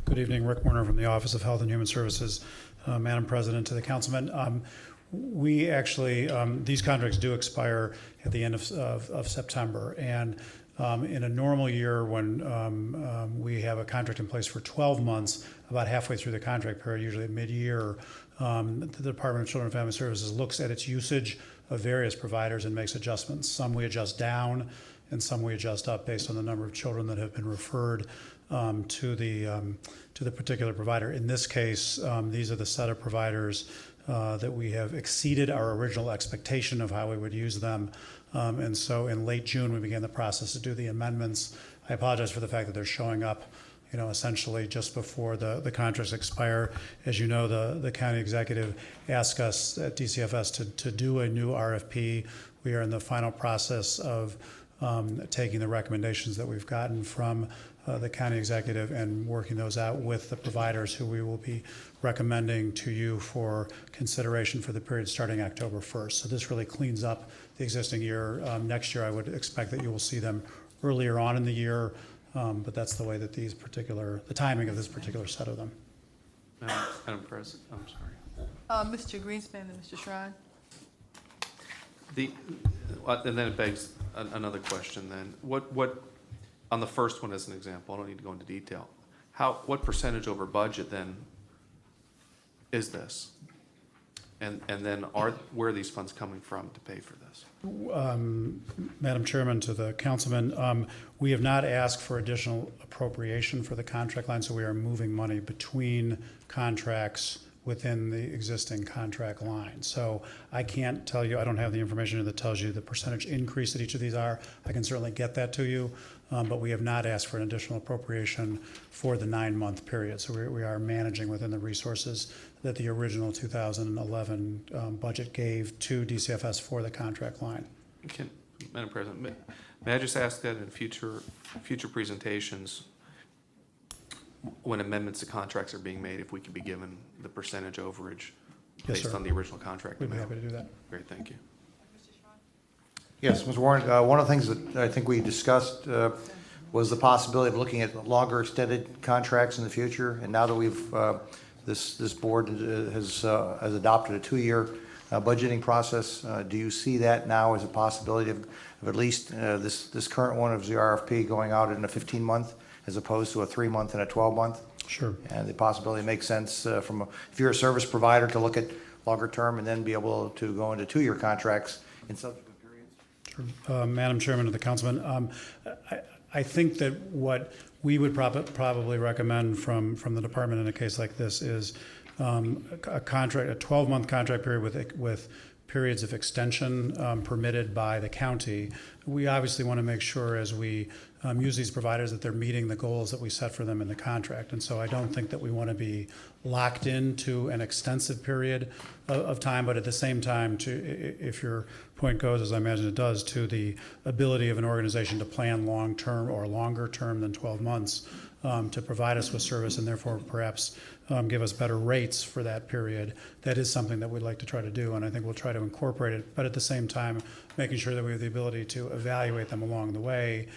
Good evening, Rick Warner from the Office of Health and Human Services. Madam President, to the councilman, we actually, these contracts do expire at the end of September. And in a normal year, when we have a contract in place for 12 months, about halfway through the contract period, usually at mid-year, the Department of Children and Family Services looks at its usage of various providers and makes adjustments. Some we adjust down, and some we adjust up based on the number of children that have been referred to the particular provider. In this case, these are the set of providers that we have exceeded our original expectation of how we would use them. And so in late June, we began the process to do the amendments. I apologize for the fact that they're showing up, essentially just before the contracts expire. As you know, the county executive asked us at DCFS to do a new RFP. We are in the final process of taking the recommendations that we've gotten from the county executive and working those out with the providers who we will be recommending to you for consideration for the period starting October 1st. So this really cleans up the existing year. Next year, I would expect that you will see them earlier on in the year, but that's the way that the timing of this particular set of them. Madam President, I'm sorry. Mr. Greenspan and Mr. Schron. And then it begs another question then. What on the first one as an example, I don't need to go into detail. What percentage over budget then is this? And then where are these funds coming from to pay for this? Madam Chairman, to the councilman, we have not asked for additional appropriation for the contract line, so we are moving money between contracts within the existing contract line. So I can't tell you, I don't have the information that tells you the percentage increase that each of these are. I can certainly get that to you, but we have not asked for an additional appropriation for the 9-month period. So we are managing within the resources that the original 2011 budget gave to DCFS for the contract line. Madam President, may I just ask that in future presentations, when amendments to contracts are being made, if we could be given the percentage overage Yes, based sir. on the original contract We'd be amount? happy to do that. Great, thank you. Yes, Mr. Warren, one of the things that I think we discussed was the possibility of looking at longer extended contracts in the future. And now that we've, this board has adopted a 2-year budgeting process, do you see that now as a possibility of at least this current one of the RFP going out in a 15-month as opposed to a 3-month and a 12-month? Sure. And the possibility makes sense if you're a service provider to look at longer term and then be able to go into 2-year contracts in subsequent periods? Sure. Madam Chairman and the councilman, I think that what we would probably recommend from the department in a case like this is a 12-month contract period with periods of extension permitted by the county. We obviously want to make sure as we use these providers that they're meeting the goals that we set for them in the contract. And so I don't think that we want to be locked into an extensive period of time, but at the same time, if your point goes, as I imagine it does, to the ability of an organization to plan long-term or longer term than 12 months to provide us with service and therefore perhaps give us better rates for that period. That is something that we'd like to try to do, and I think we'll try to incorporate it, but at the same time, making sure that we have the ability to evaluate them along the way.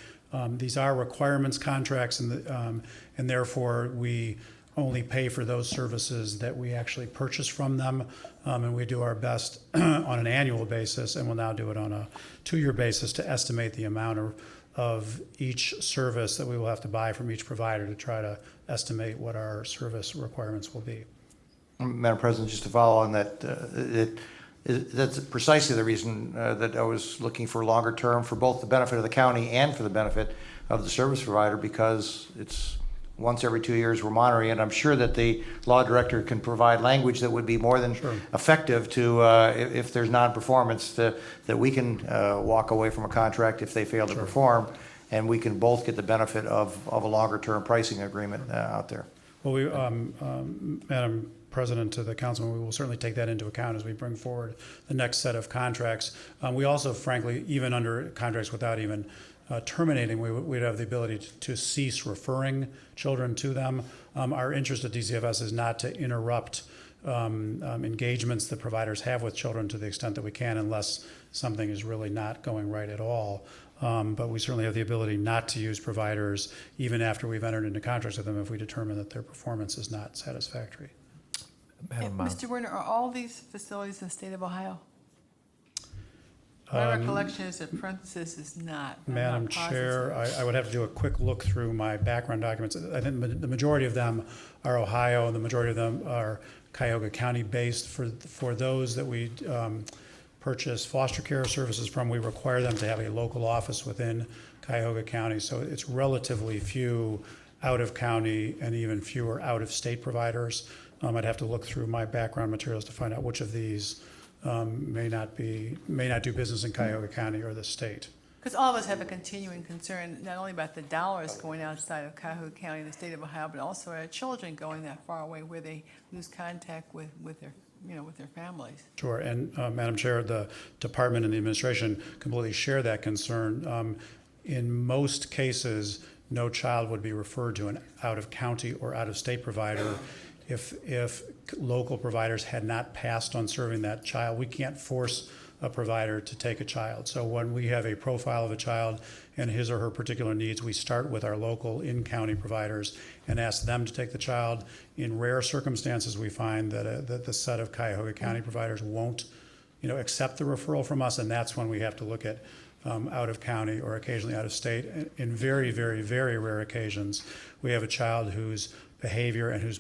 These are requirements contracts, and therefore we only pay for those services that we actually purchase from them, and we do our best on an annual basis, and we'll now do it on a 2-year basis to estimate the amount of each service that we will have to buy from each provider to try to estimate what our service requirements will be. Madam President, just to follow on that, that's precisely the reason that I was looking for longer term for both the benefit of the county and for the benefit of the service provider, because it's once every 2 years, we're monitoring it. I'm sure that the law director can provide language that would be more than effective to, if there's non-performance, that we can walk away from a contract if they fail to perform, and we can both get the benefit of a longer-term pricing agreement out there. Well, Madam President, to the councilman, we will certainly take that into account as we bring forward the next set of contracts. We also, frankly, even under contracts without even terminating, we'd have the ability to cease referring children to them. Our interest at DCFS is not to interrupt engagements that providers have with children to the extent that we can, unless something is really not going right at all. But we certainly have the ability not to use providers even after we've entered into contracts with them if we determine that their performance is not satisfactory. Mr. Werner, are all these facilities in the state of Ohio? My recollection is that parenthesis is not. Madam Chair, I would have to do a quick look through my background documents. I think the majority of them are Ohio, and the majority of them are Cuyahoga County based. For those that we purchase foster care services from, we require them to have a local office within Cuyahoga County. So it's relatively few out of county and even fewer out of state providers. I'd have to look through my background materials to find out which of these may not do business in Cuyahoga County or the state. Because all of us have a continuing concern, not only about the dollars going outside of Cuyahoga County and the state of Ohio, but also our children going that far away where they lose contact with their families. Sure, and Madam Chair, the department and the administration completely share that concern. In most cases, no child would be referred to an out-of-county or out-of-state provider if local providers had not passed on serving that child. We can't force a provider to take a child. So when we have a profile of a child and his or her particular needs, we start with our local in-county providers and ask them to take the child. In rare circumstances, we find that the set of Cuyahoga County providers won't, accept the referral from us, and that's when we have to look at out of county or occasionally out of state. In very, very, very rare occasions, we have a child whose behavior and whose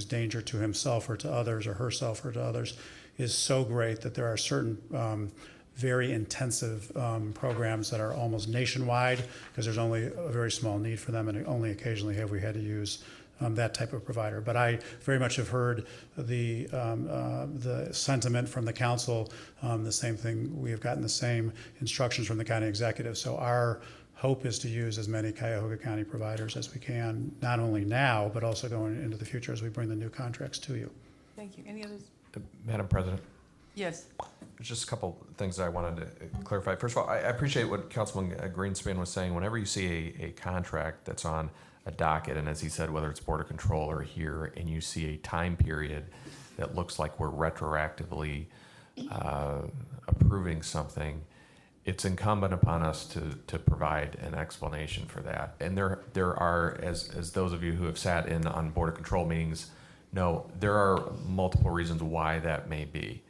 danger to himself or to others, or herself or to others, is so great that there are certain very intensive programs that are almost nationwide, because there's only a very small need for them, and only occasionally have we had to use that type of provider. But I very much have heard the sentiment from the council, the same thing. We have gotten the same instructions from the county executive. So our hope is to use as many Cuyahoga County providers as we can, not only now, but also going into the future as we bring the new contracts to you. Thank you. Any others? Madam President? Yes. There's just a couple things I wanted to clarify. First of all, I appreciate what Councilman Greenspan was saying. Whenever you see a contract that's on a docket, and as he said, whether it's Border Control or here, and you see a time period that looks like we're retroactively approving something, it's incumbent upon us to provide an explanation for that. And there are, as those of you who have sat in on Border Control meetings know, there are multiple reasons why that may be.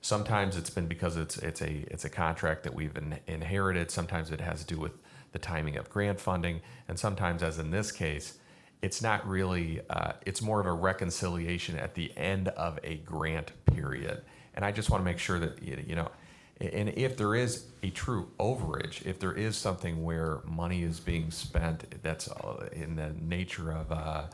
Sometimes it's been because it's a contract that we've inherited. Sometimes it has to do with the timing of grant funding, and sometimes, as in this case, it's not really. It's more of a reconciliation at the end of a grant period. And I just want to make sure that and if there is a true overage, if there is something where money is being spent that's in the nature of a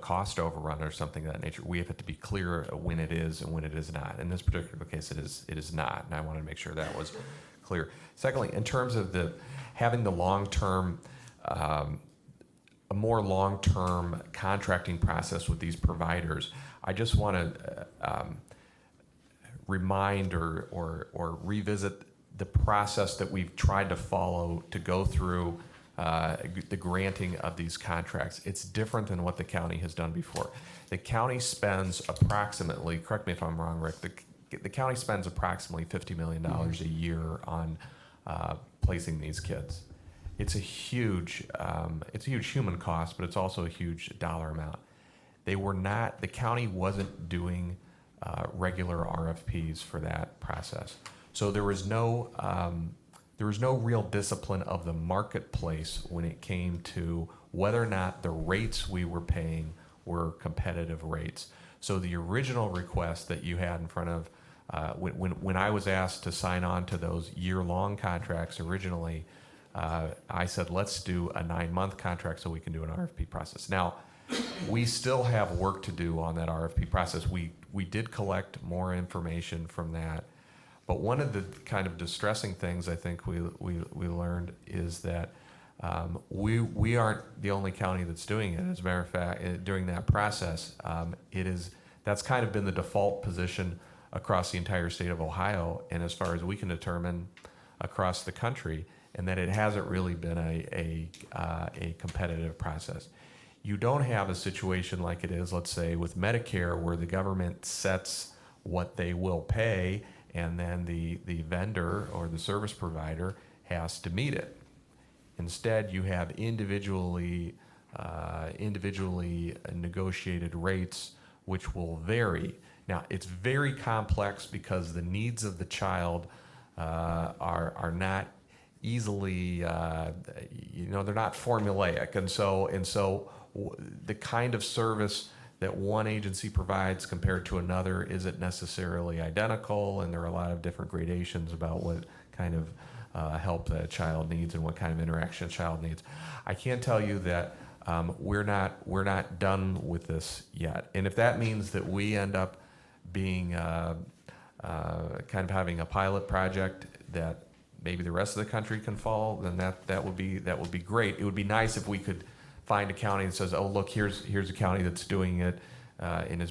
cost overrun or something of that nature, we have to be clear when it is and when it is not. In this particular case, it is not, and I wanted to make sure that was clear. Secondly, in terms of having the long-term, a more long-term contracting process with these providers, I just want to remind or revisit the process that we've tried to follow to go through the granting of these contracts. It's different than what the county has done before. The county spends approximately, correct me if I'm wrong, Rick, the county spends approximately $50 million a year on placing these kids. It's a huge human cost, but it's also a huge dollar amount. The county wasn't doing regular RFPs for that process. So there was no real discipline of the marketplace when it came to whether or not the rates we were paying were competitive rates. So the original request that you had in front of, when I was asked to sign on to those year-long contracts originally, I said, let's do a 9-month contract so we can do an RFP process. Now, We still have work to do on that RFP process. We did collect more information from that, but one of the kind of distressing things I think we learned is that we aren't the only county that's doing it. As a matter of fact, during that process, that's kind of been the default position across the entire state of Ohio, and as far as we can determine, across the country, and that it hasn't really been a competitive process. You don't have a situation like it is, let's say, with Medicare, where the government sets what they will pay, and then the vendor or the service provider has to meet it. Instead, you have individually negotiated rates, which will vary. Now, it's very complex because the needs of the child are not easily, they're not formulaic, and so the kind of service that one agency provides compared to another isn't necessarily identical, and there are a lot of different gradations about what kind of help that a child needs and what kind of interaction a child needs. I can tell you that we're not done with this yet, and if that means that we end up being kind of having a pilot project that maybe the rest of the country can follow, then that would be great. It would be nice if we could find a county that says, oh, look, here's a county that's doing it and is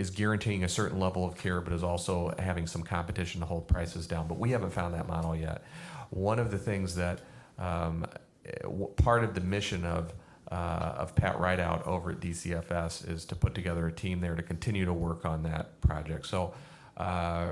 guaranteeing a certain level of care, but is also having some competition to hold prices down. But we haven't found that model yet. One of the things that part of the mission of Pat Rideout over at DCFS is to put together a team there to continue to work on that project. So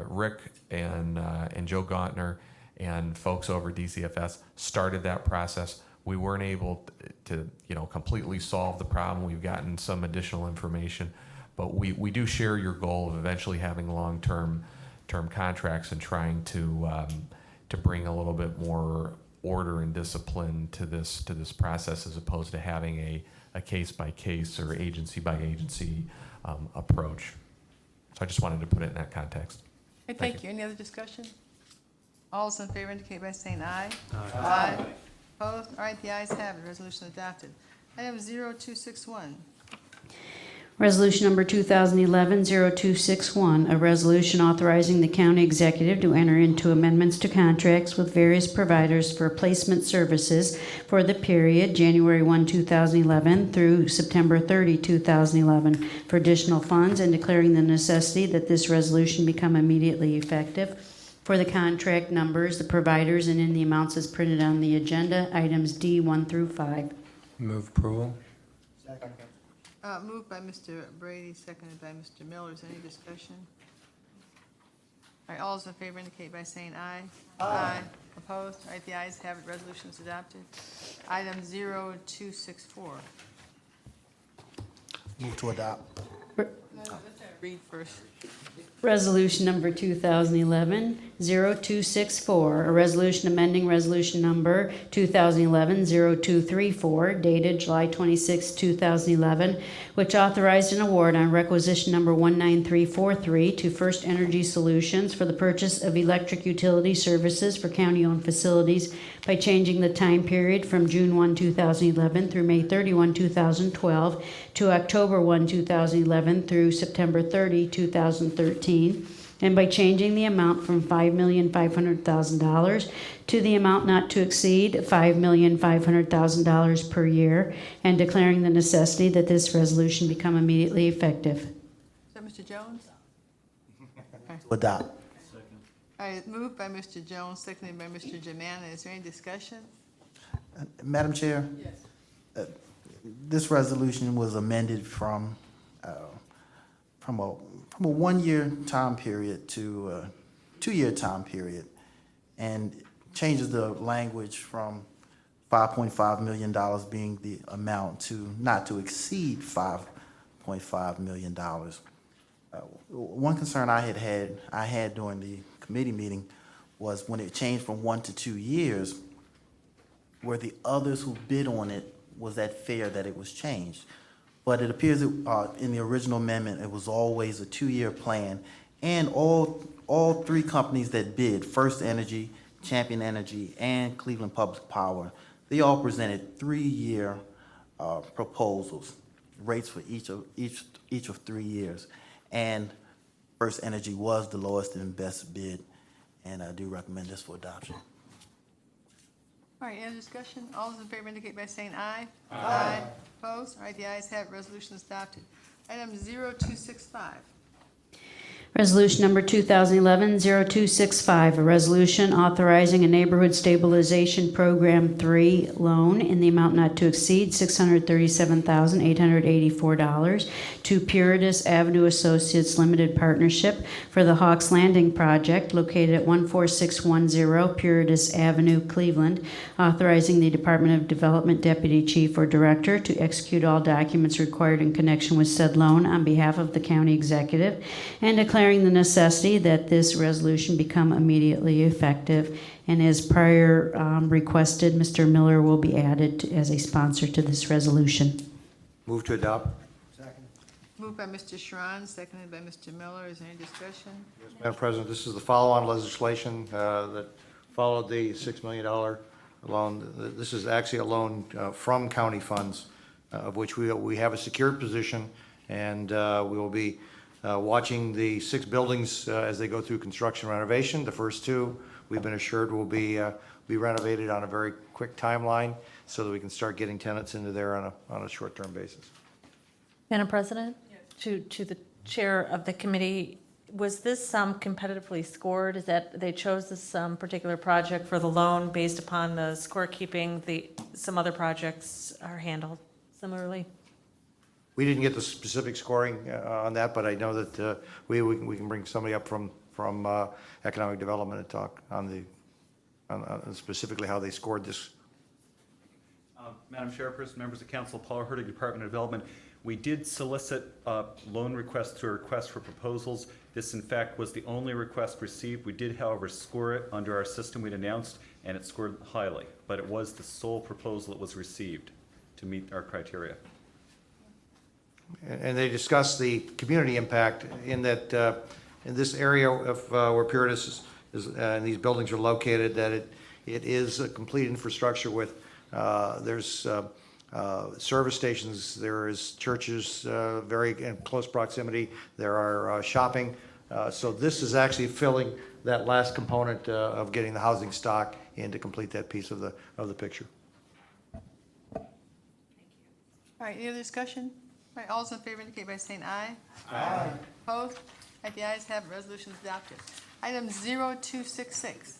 Rick and Joe Gauntner and folks over at DCFS started that process. We weren't able to completely solve the problem. We've gotten some additional information, but we do share your goal of eventually having long-term contracts and trying to bring a little bit more order and discipline to this process, as opposed to having a case by case or agency by agency approach. So I just wanted to put it in that context. Okay, thank you. Any other discussion? All those in favor indicate by saying aye. Aye. Opposed? All right, the ayes have it. Resolution adopted. Item 0261. Resolution number 2011-0261, a resolution authorizing the county executive to enter into amendments to contracts with various providers for placement services for the period January 1, 2011 through September 30, 2011 for additional funds, and declaring the necessity that this resolution become immediately effective. For the contract numbers, the providers, and in the amounts as printed on the agenda, items D 1 through 5. Move approval. Second. Moved by Mr. Brady, seconded by Mr. Miller. Is there any discussion? All right, all those in favor indicate by saying aye. Aye. Opposed? All right, the ayes have it. Resolution is adopted. Item 0264. Move to adopt. Read first. Resolution number 2011-0264, a resolution amending resolution number 2011-0234, dated July 26, 2011, which authorized an award on requisition number 19343 to First Energy Solutions for the purchase of electric utility services for county-owned facilities by changing the time period from June 1, 2011 through May 31, 2012 to October 1, 2011 through September 30, 2013, and by changing the amount from $5,500,000 to the amount not to exceed $5,500,000 per year, and declaring the necessity that this resolution become immediately effective. Is that Mr. Jones? To adopt. All right, moved by Mr. Jones, seconded by Mr. Jemana. Is there any discussion? Madam Chair? Yes. This resolution was amended from a one-year time period to a two-year time period, and changes the language from $5.5 million being the amount to not to exceed $5.5 million. One concern I had during the committee meeting was when it changed from 1 to 2 years, were the others who bid on it, was that fair that it was changed? But it appears that in the original amendment, it was always a 2-year plan, and all three companies that bid, First Energy, Champion Energy, and Cleveland Public Power, they all presented 3-year proposals, rates for each of 3 years. And First Energy was the lowest and best bid, and I do recommend this for adoption. All right, any discussion? All those in favor indicate by saying aye. Aye. Opposed? All right, the ayes have it. Resolution is adopted. Item 0265. Resolution number 2011-0265, a resolution authorizing a Neighborhood Stabilization Program 3 loan in the amount not to exceed $637,884 to Puritas Avenue Associates Limited Partnership for the Hawks Landing project located at 14610 Puritas Avenue, Cleveland, authorizing the Department of Development Deputy Chief or Director to execute all documents required in connection with said loan on behalf of the County Executive, and declaring the necessity that this resolution become immediately effective. And as prior requested, Mr. Miller will be added as a sponsor to this resolution. Move to adopt. Moved by Mr. Sharon, seconded by Mr. Miller. Is there any discussion? Yes, Madam President, this is the follow-on legislation that followed the $6 million loan. This is actually a loan from county funds, of which we have a secured position, and we will be watching the 6 buildings as they go through construction renovation. The first 2, we've been assured, will be renovated on a very quick timeline so that we can start getting tenants into there on a short-term basis. Madam President? Yes. To the chair of the committee, was this competitively scored? Is that they chose this particular project for the loan based upon the scorekeeping? Some other projects are handled similarly? We didn't get the specific scoring on that, but I know that we can bring somebody up from economic development and talk on specifically how they scored this. Madam Chairperson, members of council, Paul Hertig, Department of Development. We did solicit loan requests through a request for proposals. This, in fact, was the only request received. We did, however, score it under our system we'd announced, and it scored highly. But it was the sole proposal that was received to meet our criteria. And they discussed the community impact in that in this area of where Puritas is and these buildings are located, that it is a complete infrastructure with there's service stations, there is churches very in close proximity, there are shopping. So this is actually filling that last component of getting the housing stock in to complete that piece of the picture. All right, any other discussion? All right, all those in favor indicate by saying aye. Aye. Opposed? All right, the ayes have it. Resolution is adopted. Item 0266.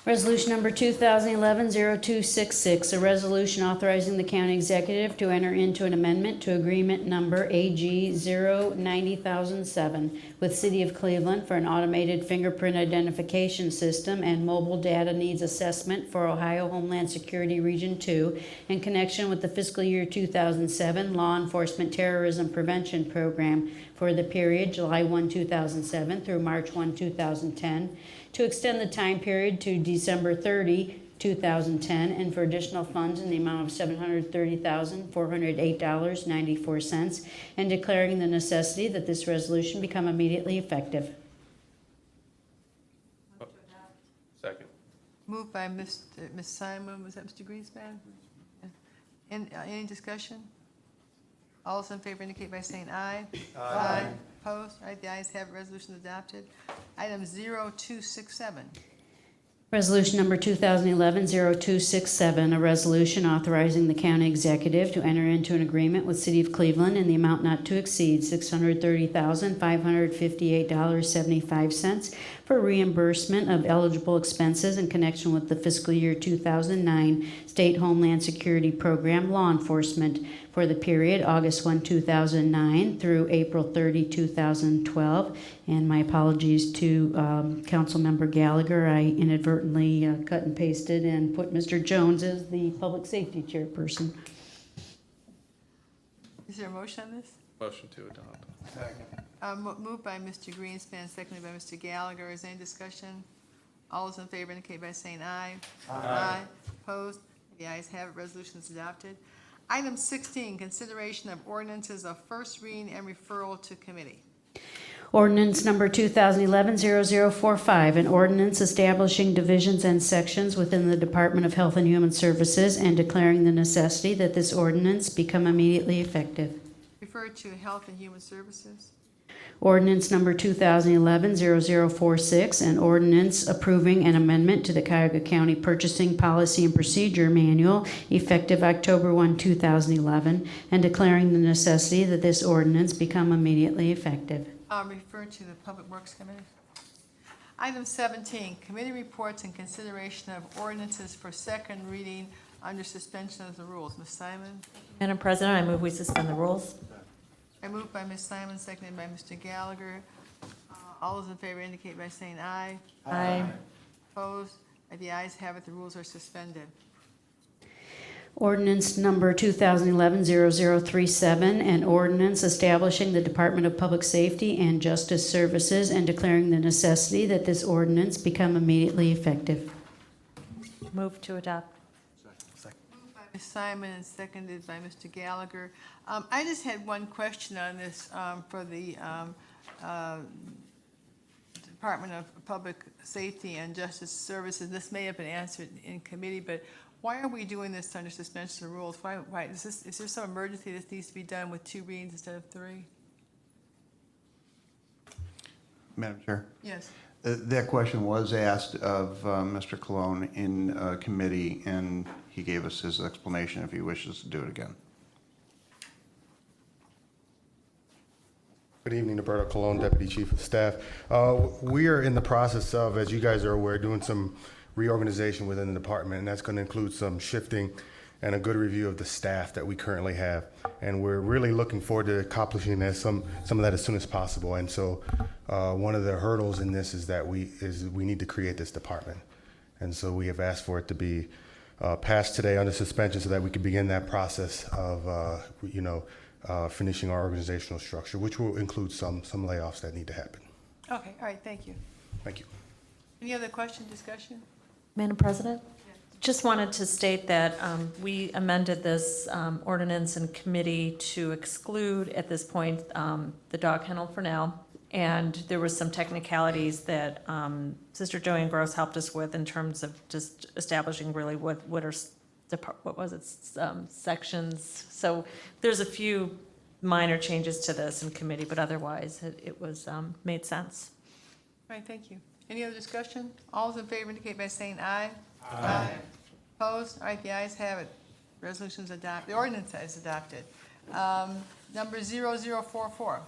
Resolution number 2011-0266, a resolution authorizing the county executive to enter into an amendment to agreement number AG 090,007 with City of Cleveland for an automated fingerprint identification system and mobile data needs assessment for Ohio Homeland Security Region 2 in connection with the fiscal year 2007 Law Enforcement Terrorism Prevention Program for the period July 1, 2007 through March 1, 2010. To extend the time period to December 30, 2010, and for additional funds in the amount of $730,408.94, and declaring the necessity that this resolution become immediately effective. Second. Moved by Ms. Simon. Was that Mr. Greenspan? And any discussion? All those in favor indicate by saying aye. Aye. Opposed? All right, the ayes have it. Resolution adopted. Item 0267. Resolution number 2011-0267, a resolution authorizing the county executive to enter into an agreement with City of Cleveland in the amount not to exceed $630,558.75 for reimbursement of eligible expenses in connection with the fiscal year 2009 State Homeland Security Program law enforcement for the period August 1, 2009 through April 30, 2012. And my apologies to Councilmember Gallagher. I inadvertently cut and pasted and put Mr. Jones as the Public Safety Chairperson. Is there a motion on this? Motion to adopt. Second. Moved by Mr. Greenspan, seconded by Mr. Gallagher. Is there any discussion? All those in favor indicate by saying aye. Aye. Opposed? The ayes have it. Resolution is adopted. Item 16, consideration of ordinances of first reading and referral to committee. Ordinance number 2011-0045, an ordinance establishing divisions and sections within the Department of Health and Human Services and declaring the necessity that this ordinance become immediately effective. Refer to Health and Human Services. Ordinance number 2011-0046, an ordinance approving an amendment to the Cuyahoga County Purchasing Policy and Procedure Manual effective October 1, 2011, and declaring the necessity that this ordinance become immediately effective. Refer to the Public Works Committee. Item 17, committee reports and consideration of ordinances for second reading under suspension of the rules. Ms. Simon? Madam President, I move we suspend the rules. I moved by Ms. Simon, seconded by Mr. Gallagher. All those in favor indicate by saying aye. Aye. Opposed? The ayes have it, the rules are suspended. Ordinance number 2011-0037, an ordinance establishing the Department of Public Safety and Justice Services and declaring the necessity that this ordinance become immediately effective. Move to adopt. Moved by Ms. Simon and seconded by Mr. Gallagher. I just had one question on this for the Department of Public Safety and Justice Services. This may have been answered in committee, but why are we doing this under suspension of rules? Why is there some emergency that needs to be done with 2 readings instead of 3? Madam Chair? Yes. That question was asked of Mr. Colon in committee, and he gave us his explanation if he wishes to do it again. Good evening, Roberto Colon, Deputy Chief of Staff. We are in the process of, as you guys are aware, doing some reorganization within the department, and that's going to include some shifting and a good review of the staff that we currently have. And we're really looking forward to accomplishing that, some of that as soon as possible. And so one of the hurdles in this is that we need to create this department. And so we have asked for it to be passed today under suspension so that we can begin that process of, finishing our organizational structure, which will include some layoffs that need to happen. Okay, all right, thank you. Thank you. Any other question, discussion? Madam President? Just wanted to state that we amended this ordinance in committee to exclude, at this point, the dog kennel for now. And there were some technicalities that Sister Joanne Gross helped us with in terms of just establishing really what are, sections. So there's a few minor changes to this in committee, but otherwise it was made sense. All right, thank you. Any other discussion? All those in favor indicate by saying aye. Aye. Opposed? All right, the ayes have it. Resolution's adopted. The ordinance is adopted. Number 0044.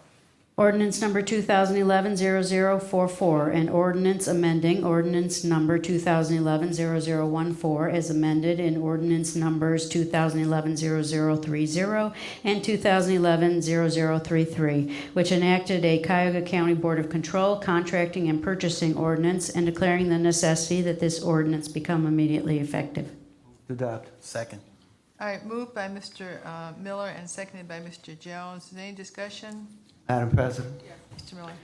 Ordinance number 2011-0044, an ordinance amending ordinance number 2011-0014 as amended in ordinance numbers 2011-0030 and 2011-0033, which enacted a Cuyahoga County Board of Control contracting and purchasing ordinance and declaring the necessity that this ordinance become immediately effective. Adopt. Second. All right, moved by Mr. Miller and seconded by Mr. Jones. Any discussion? Madam President. Mr. Miller.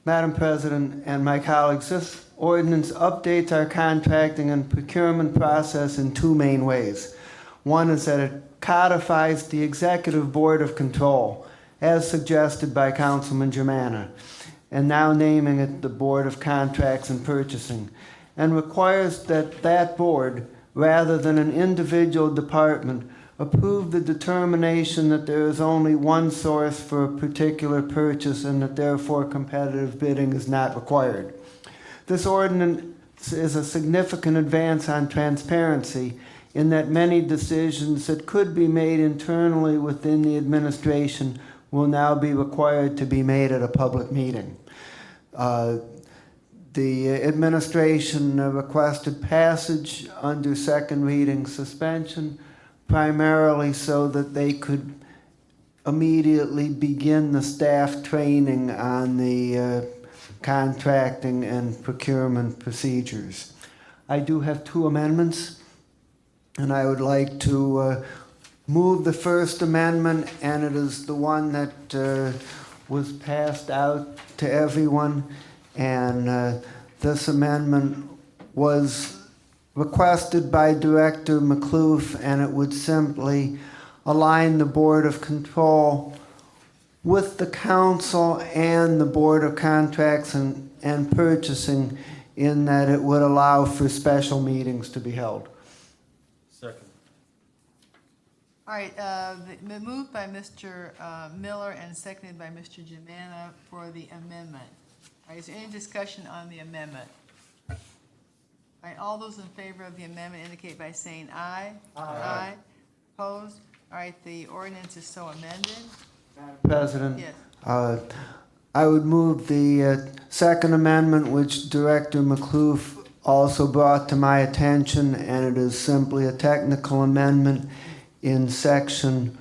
Madam President and my colleagues, this ordinance updates our contracting and procurement process in 2 main ways. One is that it codifies the Executive Board of Control, as suggested by Councilman Germana, and now naming it the Board of Contracts and Purchasing, and requires that that board, rather than an individual department, approve the determination that there is only one source for a particular purchase and that therefore competitive bidding is not required. This ordinance is a significant advance on transparency in that many decisions that could be made internally within the administration will now be required to be made at a public meeting. The administration requested passage under second reading suspension, primarily so that they could immediately begin the staff training on the contracting and procurement procedures. I do have 2 amendments, and I would like to move the first amendment, and it is the one that was passed out to everyone, and this amendment was requested by Director McCloof, and it would simply align the Board of Control with the council and the Board of Contracts and Purchasing, in that it would allow for special meetings to be held. Second. All right, moved by Mr. Miller and seconded by Mr. Germana for the amendment. All right, is there any discussion on the amendment? All right, all those in favor of the amendment indicate by saying aye. Aye. Opposed? All right, the ordinance is so amended. President? Yes. I would move the Second Amendment, which Director McCloof also brought to my attention, and it is simply a technical amendment in section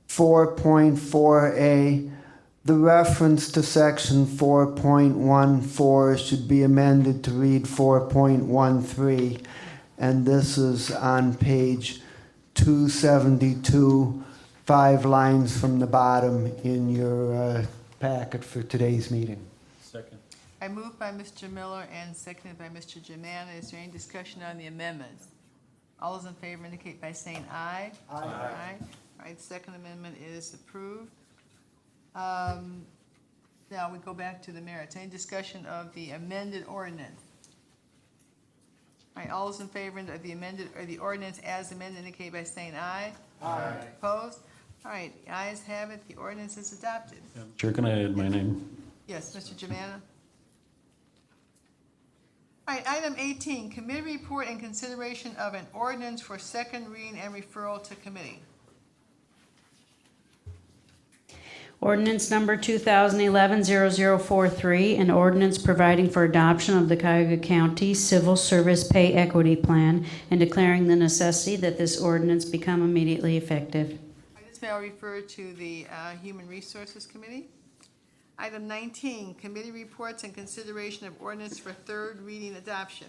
4.4A. The reference to section 4.14 should be amended to read 4.13, and this is on page 272, 5 lines from the bottom in your packet for today's meeting. Second. I moved by Mr. Miller and seconded by Mr. Germana. Is there any discussion on the amendments? All those in favor indicate by saying aye. Aye. Aye. All right, second amendment is approved. Now we go back to the merits. Any discussion of the amended ordinance? All right, all those in favor of the amended, or the ordinance as amended indicate by saying aye. Aye. Opposed? All right, the ayes have it. The ordinance is adopted. Chair, can I add my name? Yes, Mr. Germana. All right, item 18, committee report and consideration of an ordinance for second reading and referral to committee. Ordinance number 2011-0043, an ordinance providing for adoption of the Cuyahoga County Civil Service Pay Equity Plan and declaring the necessity that this ordinance become immediately effective. This may refer to the Human Resources Committee. Item 19, committee reports and consideration of ordinance for third reading adoption.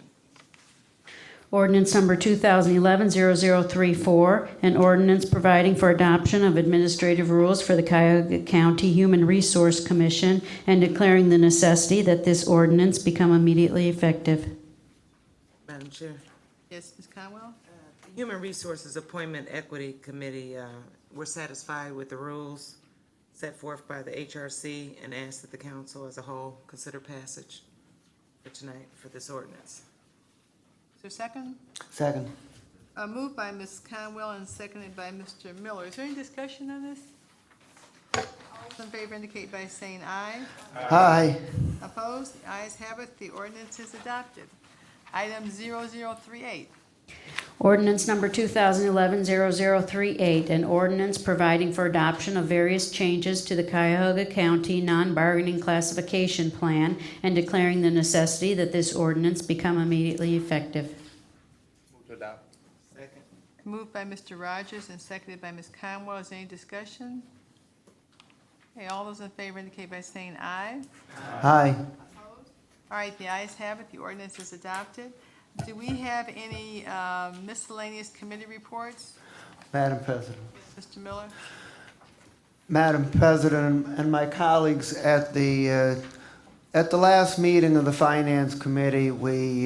Ordinance number 2011-0034, an ordinance providing for adoption of administrative rules for the Cuyahoga County Human Resource Commission and declaring the necessity that this ordinance become immediately effective. Madam Chair, Yes, Ms. Conwell? the Human Resources Appointment Equity Committee, we're satisfied with the rules set forth by the HRC and ask that the council as a whole consider passage for tonight for this ordinance. Is there a second? Second. Moved by Ms. Conwell and seconded by Mr. Miller. Is there any discussion on this? All those in favor indicate by saying aye. Aye. Opposed? The ayes have it. The ordinance is adopted. Item 0038. Ordinance number 2011-0038, an ordinance providing for adoption of various changes to the Cuyahoga County Non-Bargaining Classification Plan and declaring the necessity that this ordinance become immediately effective. Move to adopt. Second. Moved by Mr. Rogers and seconded by Ms. Conwell. Is there any discussion? Okay, all those in favor indicate by saying aye. Aye. All right, the ayes have it. The ordinance is adopted. Do we have any miscellaneous committee reports? Madam President. Mr. Miller? Madam President and my colleagues, at the last meeting of the Finance Committee, we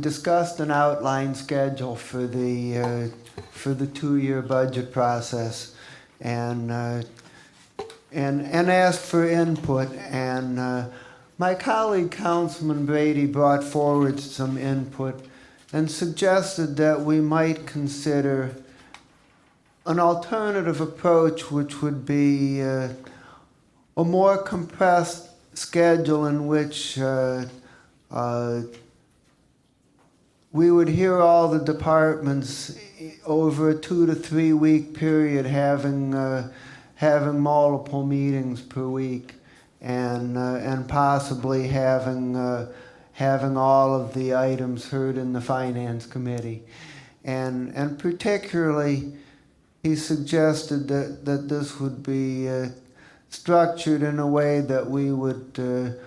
discussed an outline schedule for the 2-year budget process, and asked for input. And my colleague Councilman Brady brought forward some input and suggested that we might consider an alternative approach, which would be a more compressed schedule in which we would hear all the departments over a 2 to 3 week period, having multiple meetings per week, and possibly having all of the items heard in the Finance Committee, and particularly he suggested that this would be structured in a way that we would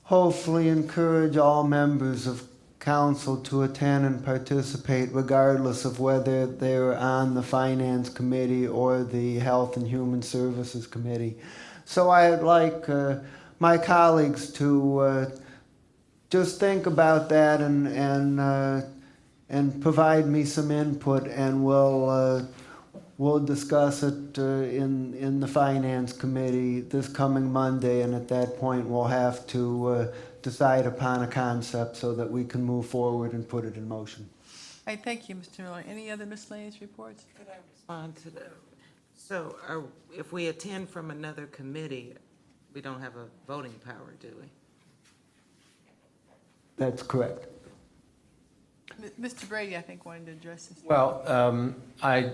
hopefully encourage all members of council to attend and participate, regardless of whether they're on the Finance Committee or the Health and Human Services Committee. So I'd like my colleagues to just think about that and provide me some input, and we'll we'll discuss it in the Finance Committee this coming Monday, and at that point, we'll have to decide upon a concept so that we can move forward and put it in motion. I thank you, Mr. Miller. Any other miscellaneous reports? Could I respond to that? So if we attend from another committee, we don't have a voting power, do we? That's correct. Mr. Brady, I think, wanted to address this. Well, I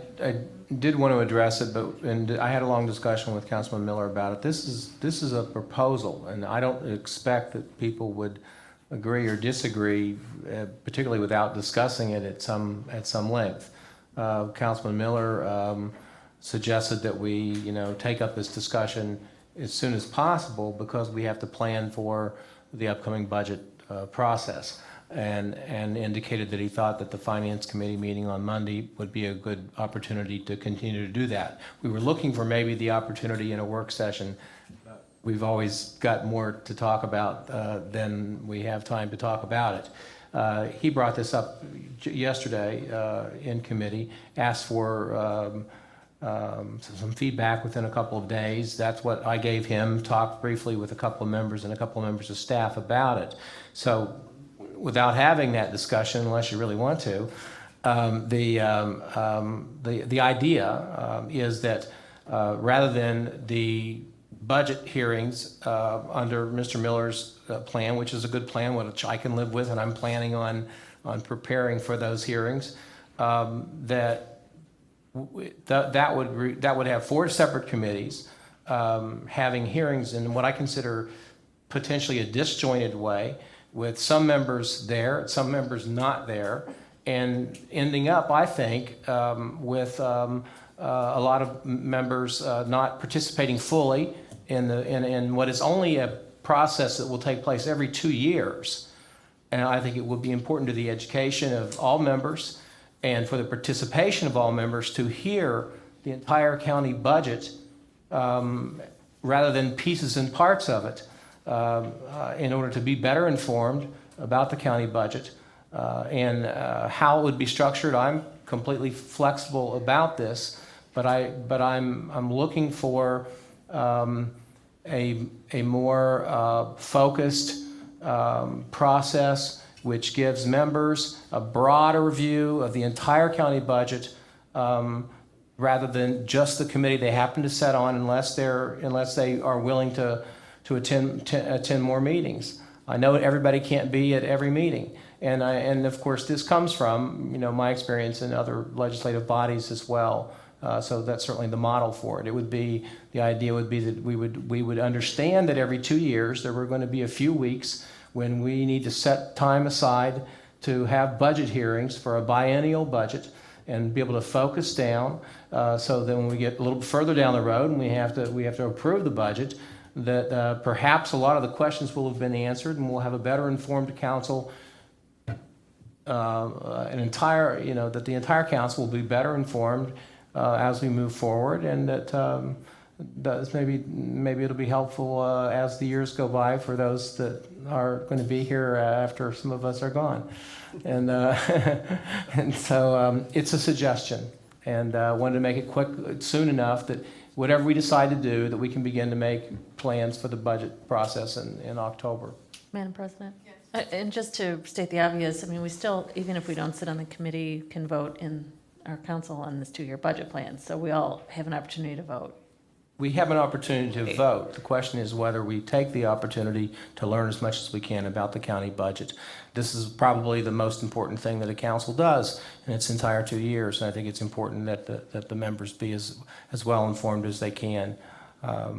did want to address it, and I had a long discussion with Councilman Miller about it. This is a proposal, and I don't expect that people would agree or disagree, particularly without discussing it at some length. Councilman Miller suggested that we, take up this discussion as soon as possible because we have to plan for the upcoming budget process. And indicated that he thought that the Finance Committee meeting on Monday would be a good opportunity to continue to do that. We were looking for maybe the opportunity in a work session. We've always got more to talk about than we have time to talk about it. He brought this up yesterday in committee, asked for some feedback within a couple of days. That's what I gave him, talked briefly with a couple of members and a couple of members of staff about it. So without having that discussion, unless you really want to, the idea is that rather than the budget hearings under Mr. Miller's plan, which is a good plan, which I can live with, and I'm planning on preparing for those hearings, that would have 4 separate committees having hearings in what I consider potentially a disjointed way, with some members there, some members not there, and ending up, I think, with a lot of members not participating fully in what is only a process that will take place every 2 years. And I think it would be important to the education of all members and for the participation of all members to hear the entire county budget rather than pieces and parts of it. In order to be better informed about the county budget and how it would be structured. I'm completely flexible about this, but I'm looking for a more focused process which gives members a broader view of the entire county budget rather than just the committee they happen to sit on, unless they are willing to attend more meetings. I know everybody can't be at every meeting, and of course this comes from my experience in other legislative bodies as well. So that's certainly the model for it. The idea would be that we would understand that every 2 years there were going to be a few weeks when we need to set time aside to have budget hearings for a biennial budget and be able to focus down. So then when we get a little further down the road and we have to approve the budget, that perhaps a lot of the questions will have been answered and we'll have a better informed council, that the entire council will be better informed as we move forward, and that maybe it'll be helpful as the years go by for those that are going to be here after some of us are gone. And, and so it's a suggestion, and wanted to make it quick, soon enough that whatever we decide to do, that we can begin to make plans for the budget process in October. Madam President? Yes. And just to state the obvious, I mean, we still, even if we don't sit on the committee, can vote in our council on this 2-year budget plan. So we all have an opportunity to vote. We have an opportunity to vote. The question is whether we take the opportunity to learn as much as we can about the county budget. This is probably the most important thing that a council does in its entire 2 years, and I think it's important that the members be as well informed as they can. All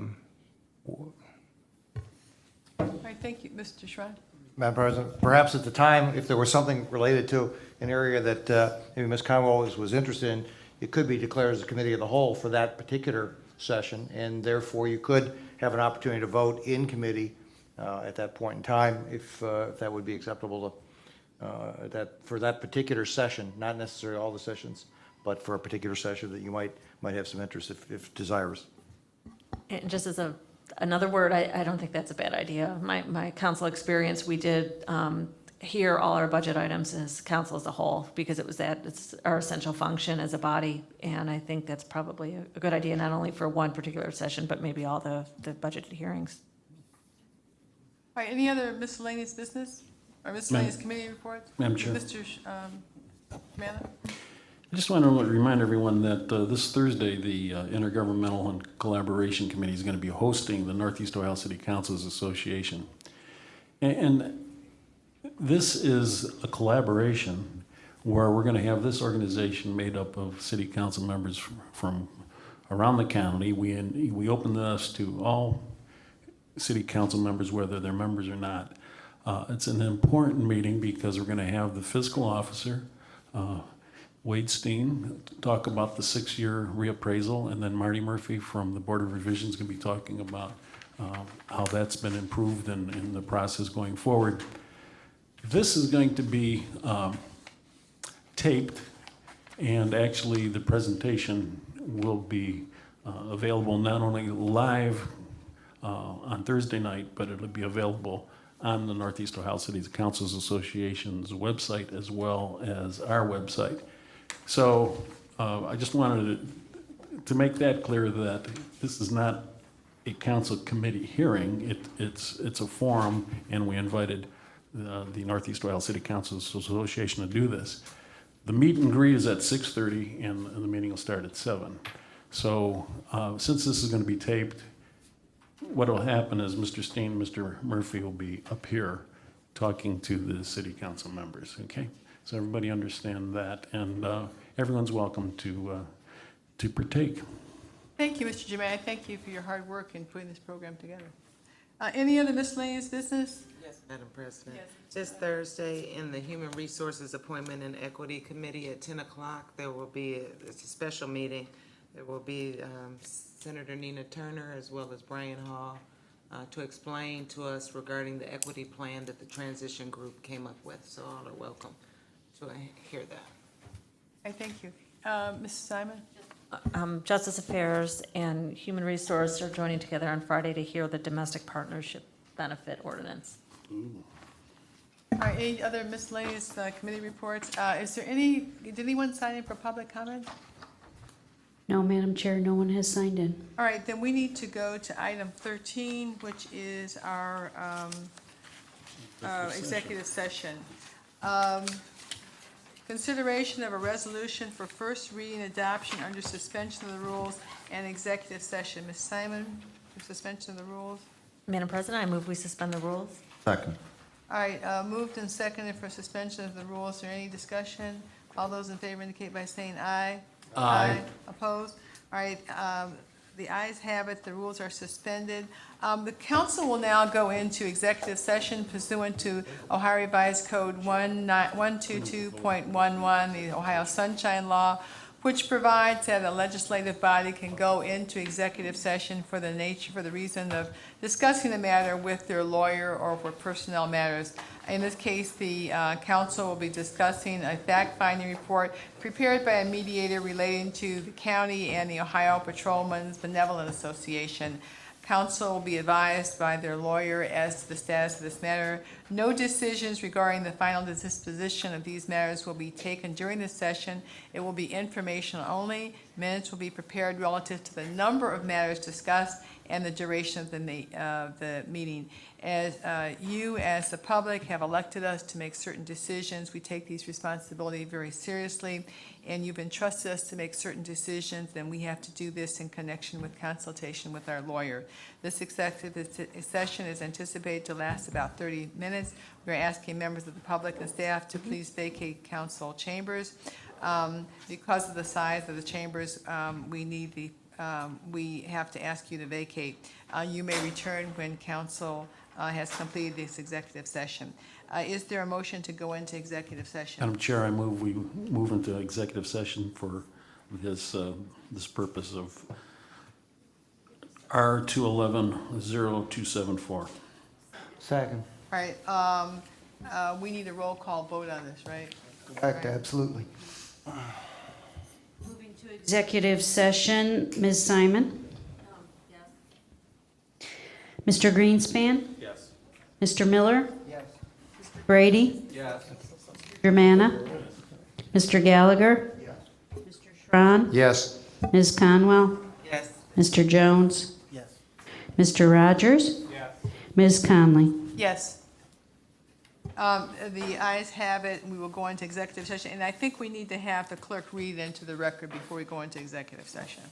right, thank you. Mr. Schrein? Madam President, perhaps at the time, if there was something related to an area that maybe Ms. Conwell was interested in, it could be declared as a committee of the whole for that particular session, and therefore you could have an opportunity to vote in committee at that point in time, if that would be acceptable to for that particular session, not necessarily all the sessions, but for a particular session that you might have some interest if desirous. And just as another word, I don't think that's a bad idea. My council experience, we did hear all our budget items as council as a whole, because it's our essential function as a body, and I think that's probably a good idea, not only for one particular session, but maybe all the budgeted hearings. All right, any other miscellaneous business or miscellaneous committee reports? Madam Chair. Mr. Manna? I just want to remind everyone that this Thursday, the Intergovernmental and Collaboration Committee is going to be hosting the Northeast Ohio City Councils Association. And this is a collaboration where we're going to have this organization made up of city council members from around the county. We open this to all city council members, whether they're members or not. It's an important meeting because we're going to have the fiscal officer, Wade Steen, talk about the 6-year reappraisal, and then Marty Murphy from the Board of Revision is going to be talking about how that's been improved in the process going forward. This is going to be taped, and actually the presentation will be available not only live on Thursday night, but it'll be available on the Northeast Ohio Cities Councils Association's website as well as our website. So I just wanted to make that clear that this is not a council committee hearing. It's a forum, and we invited the Northeast Ohio City Councils Association to do this. The meet and greet is at 6:30, and the meeting will start at 7. So since this is going to be taped, what will happen is Mr. Steen and Mr. Murphy will be up here talking to the city council members, okay? So everybody understand that, and everyone's welcome to partake. Thank you, Mr. Jemai. Thank you for your hard work in putting this program together. Any other miscellaneous business? Yes, Madam President. Yes. This Thursday, in the Human Resources Appointment and Equity Committee at 10 o'clock, there will be, it's a special meeting. There will be Senator Nina Turner as well as Brian Hall to explain to us regarding the equity plan that the transition group came up with. So all are welcome to hear that. I thank you. Mrs. Simon? Justice Affairs and Human Resource are joining together on Friday to hear the domestic partnership benefit ordinance. All right, any other miscellaneous committee reports? Is there any, did anyone sign in for public comment? No, Madam Chair, no one has signed in. All right, then we need to go to item 13, which is our executive session. Consideration of a resolution for first reading adoption under suspension of the rules and executive session. Ms. Simon, for suspension of the rules. Madam President, I move we suspend the rules. Second. All right, moved and seconded for suspension of the rules. Is there any discussion? All those in favor indicate by saying aye. Aye. Opposed? All right, the ayes have it. The rules are suspended. The council will now go into executive session pursuant to Ohio Revised Code 122.11, the Ohio Sunshine Law, which provides that a legislative body can go into executive session for the reason of discussing the matter with their lawyer or for personnel matters. In this case, the council will be discussing a fact-finding report prepared by a mediator relating to the county and the Ohio Patrolmen's Benevolent Association. Council will be advised by their lawyer as to the status of this matter. No decisions regarding the final disposition of these matters will be taken during this session. It will be informational only. Minutes will be prepared relative to the number of matters discussed and the duration of the meeting. As you, as the public, have elected us to make certain decisions, we take these responsibilities very seriously, and you've entrusted us to make certain decisions, and we have to do this in connection with consultation with our lawyer. This executive session is anticipated to last about 30 minutes. We're asking members of the public and staff to please vacate council chambers. Because of the size of the chambers, we have to ask you to vacate. You may return when council has completed this executive session. Is there a motion to go into executive session? Madam Chair, I move we move into executive session for this purpose of R211-0274. Second. All right, we need a roll call vote on this, right? Correct, absolutely. Moving to executive session, Ms. Simon? Yes. Mr. Greenspan? Yes. Mr. Miller? Yes. Mr. Brady? Yes. Germana? Mr. Gallagher? Mr. Schron? Yes. Ms. Conwell? Yes. Mr. Jones? Yes. Mr. Rogers? Yes. Ms. Conley? Yes. The ayes have it, and we will go into executive session. And I think we need to have the clerk read into the record before we go into executive session.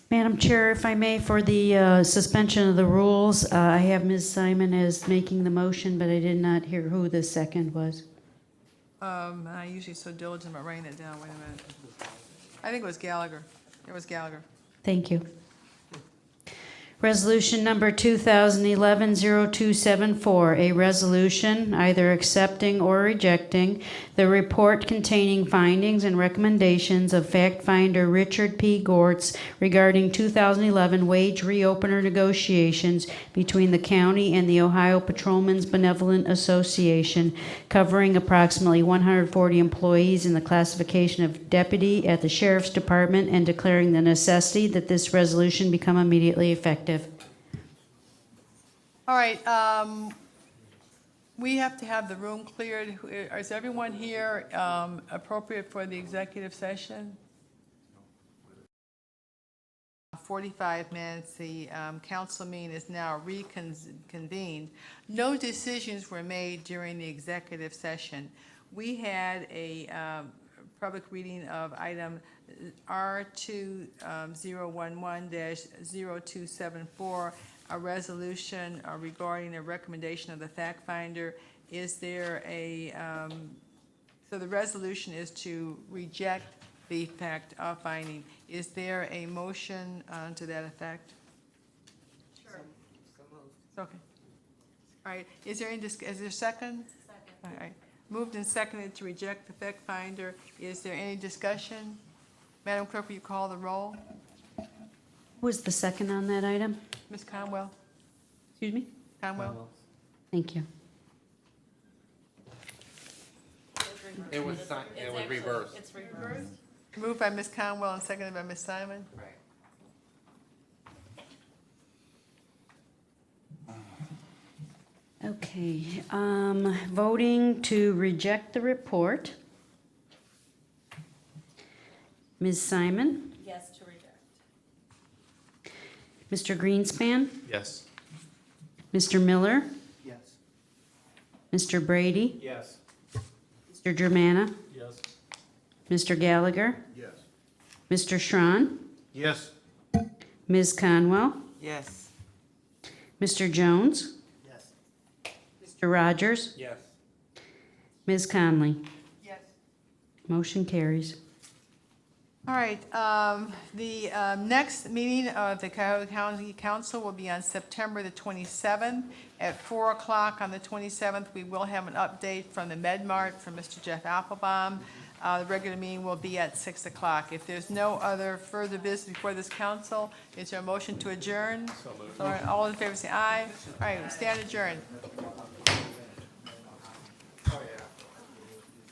Madam Chair, if I may, for the suspension of the rules, I have Ms. Simon as making the motion, but I did not hear who the second was. I usually so diligent about writing it down. Wait a minute. I think it was Gallagher. It was Gallagher. Thank you. Resolution number 2011-0274, a resolution either accepting or rejecting the report containing findings and recommendations of fact finder Richard P. Gortz regarding 2011 wage reopener negotiations between the county and the Ohio Patrolmen's Benevolent Association, covering approximately 140 employees in the classification of deputy at the Sheriff's Department, and declaring the necessity that this resolution become immediately effective. All right, we have to have the room cleared. Is everyone here appropriate for the executive session? 45 minutes. The council meeting is now reconvened. No decisions were made during the executive session. We had a public reading of item R2011-0274, a resolution regarding a recommendation of the fact finder. Is there a, so the resolution is to reject the fact finding. Is there a motion to that effect? Sure. So moved. Okay. All right, is there any, is there a second? Second. All right, moved and seconded to reject the fact finder. Is there any discussion? Madam Clerk, will you call the roll? Who was the second on that item? Ms. Conwell? Excuse me? Conwell? Thank you. It was reversed. It's reversed. Moved by Ms. Conwell and seconded by Ms. Simon. Right. Okay, voting to reject the report. Ms. Simon? Yes to reject. Mr. Greenspan? Yes. Mr. Miller? Yes. Mr. Brady? Yes. Mr. Germana? Yes. Mr. Gallagher? Yes. Mr. Schron? Yes. Ms. Conwell? Yes. Mr. Jones? Yes. Mr. Rogers? Yes. Ms. Conley? Yes. Motion carries. All right, the next meeting of the Cuyahoga County Council will be on September the 27th at 4 o'clock on the 27th. We will have an update from the MedMart from Mr. Jeff Applebaum. The regular meeting will be at 6 o'clock. If there's no other further business before this council, is there a motion to adjourn? So moved. All right, all in favor say aye. All right, we stand adjourned.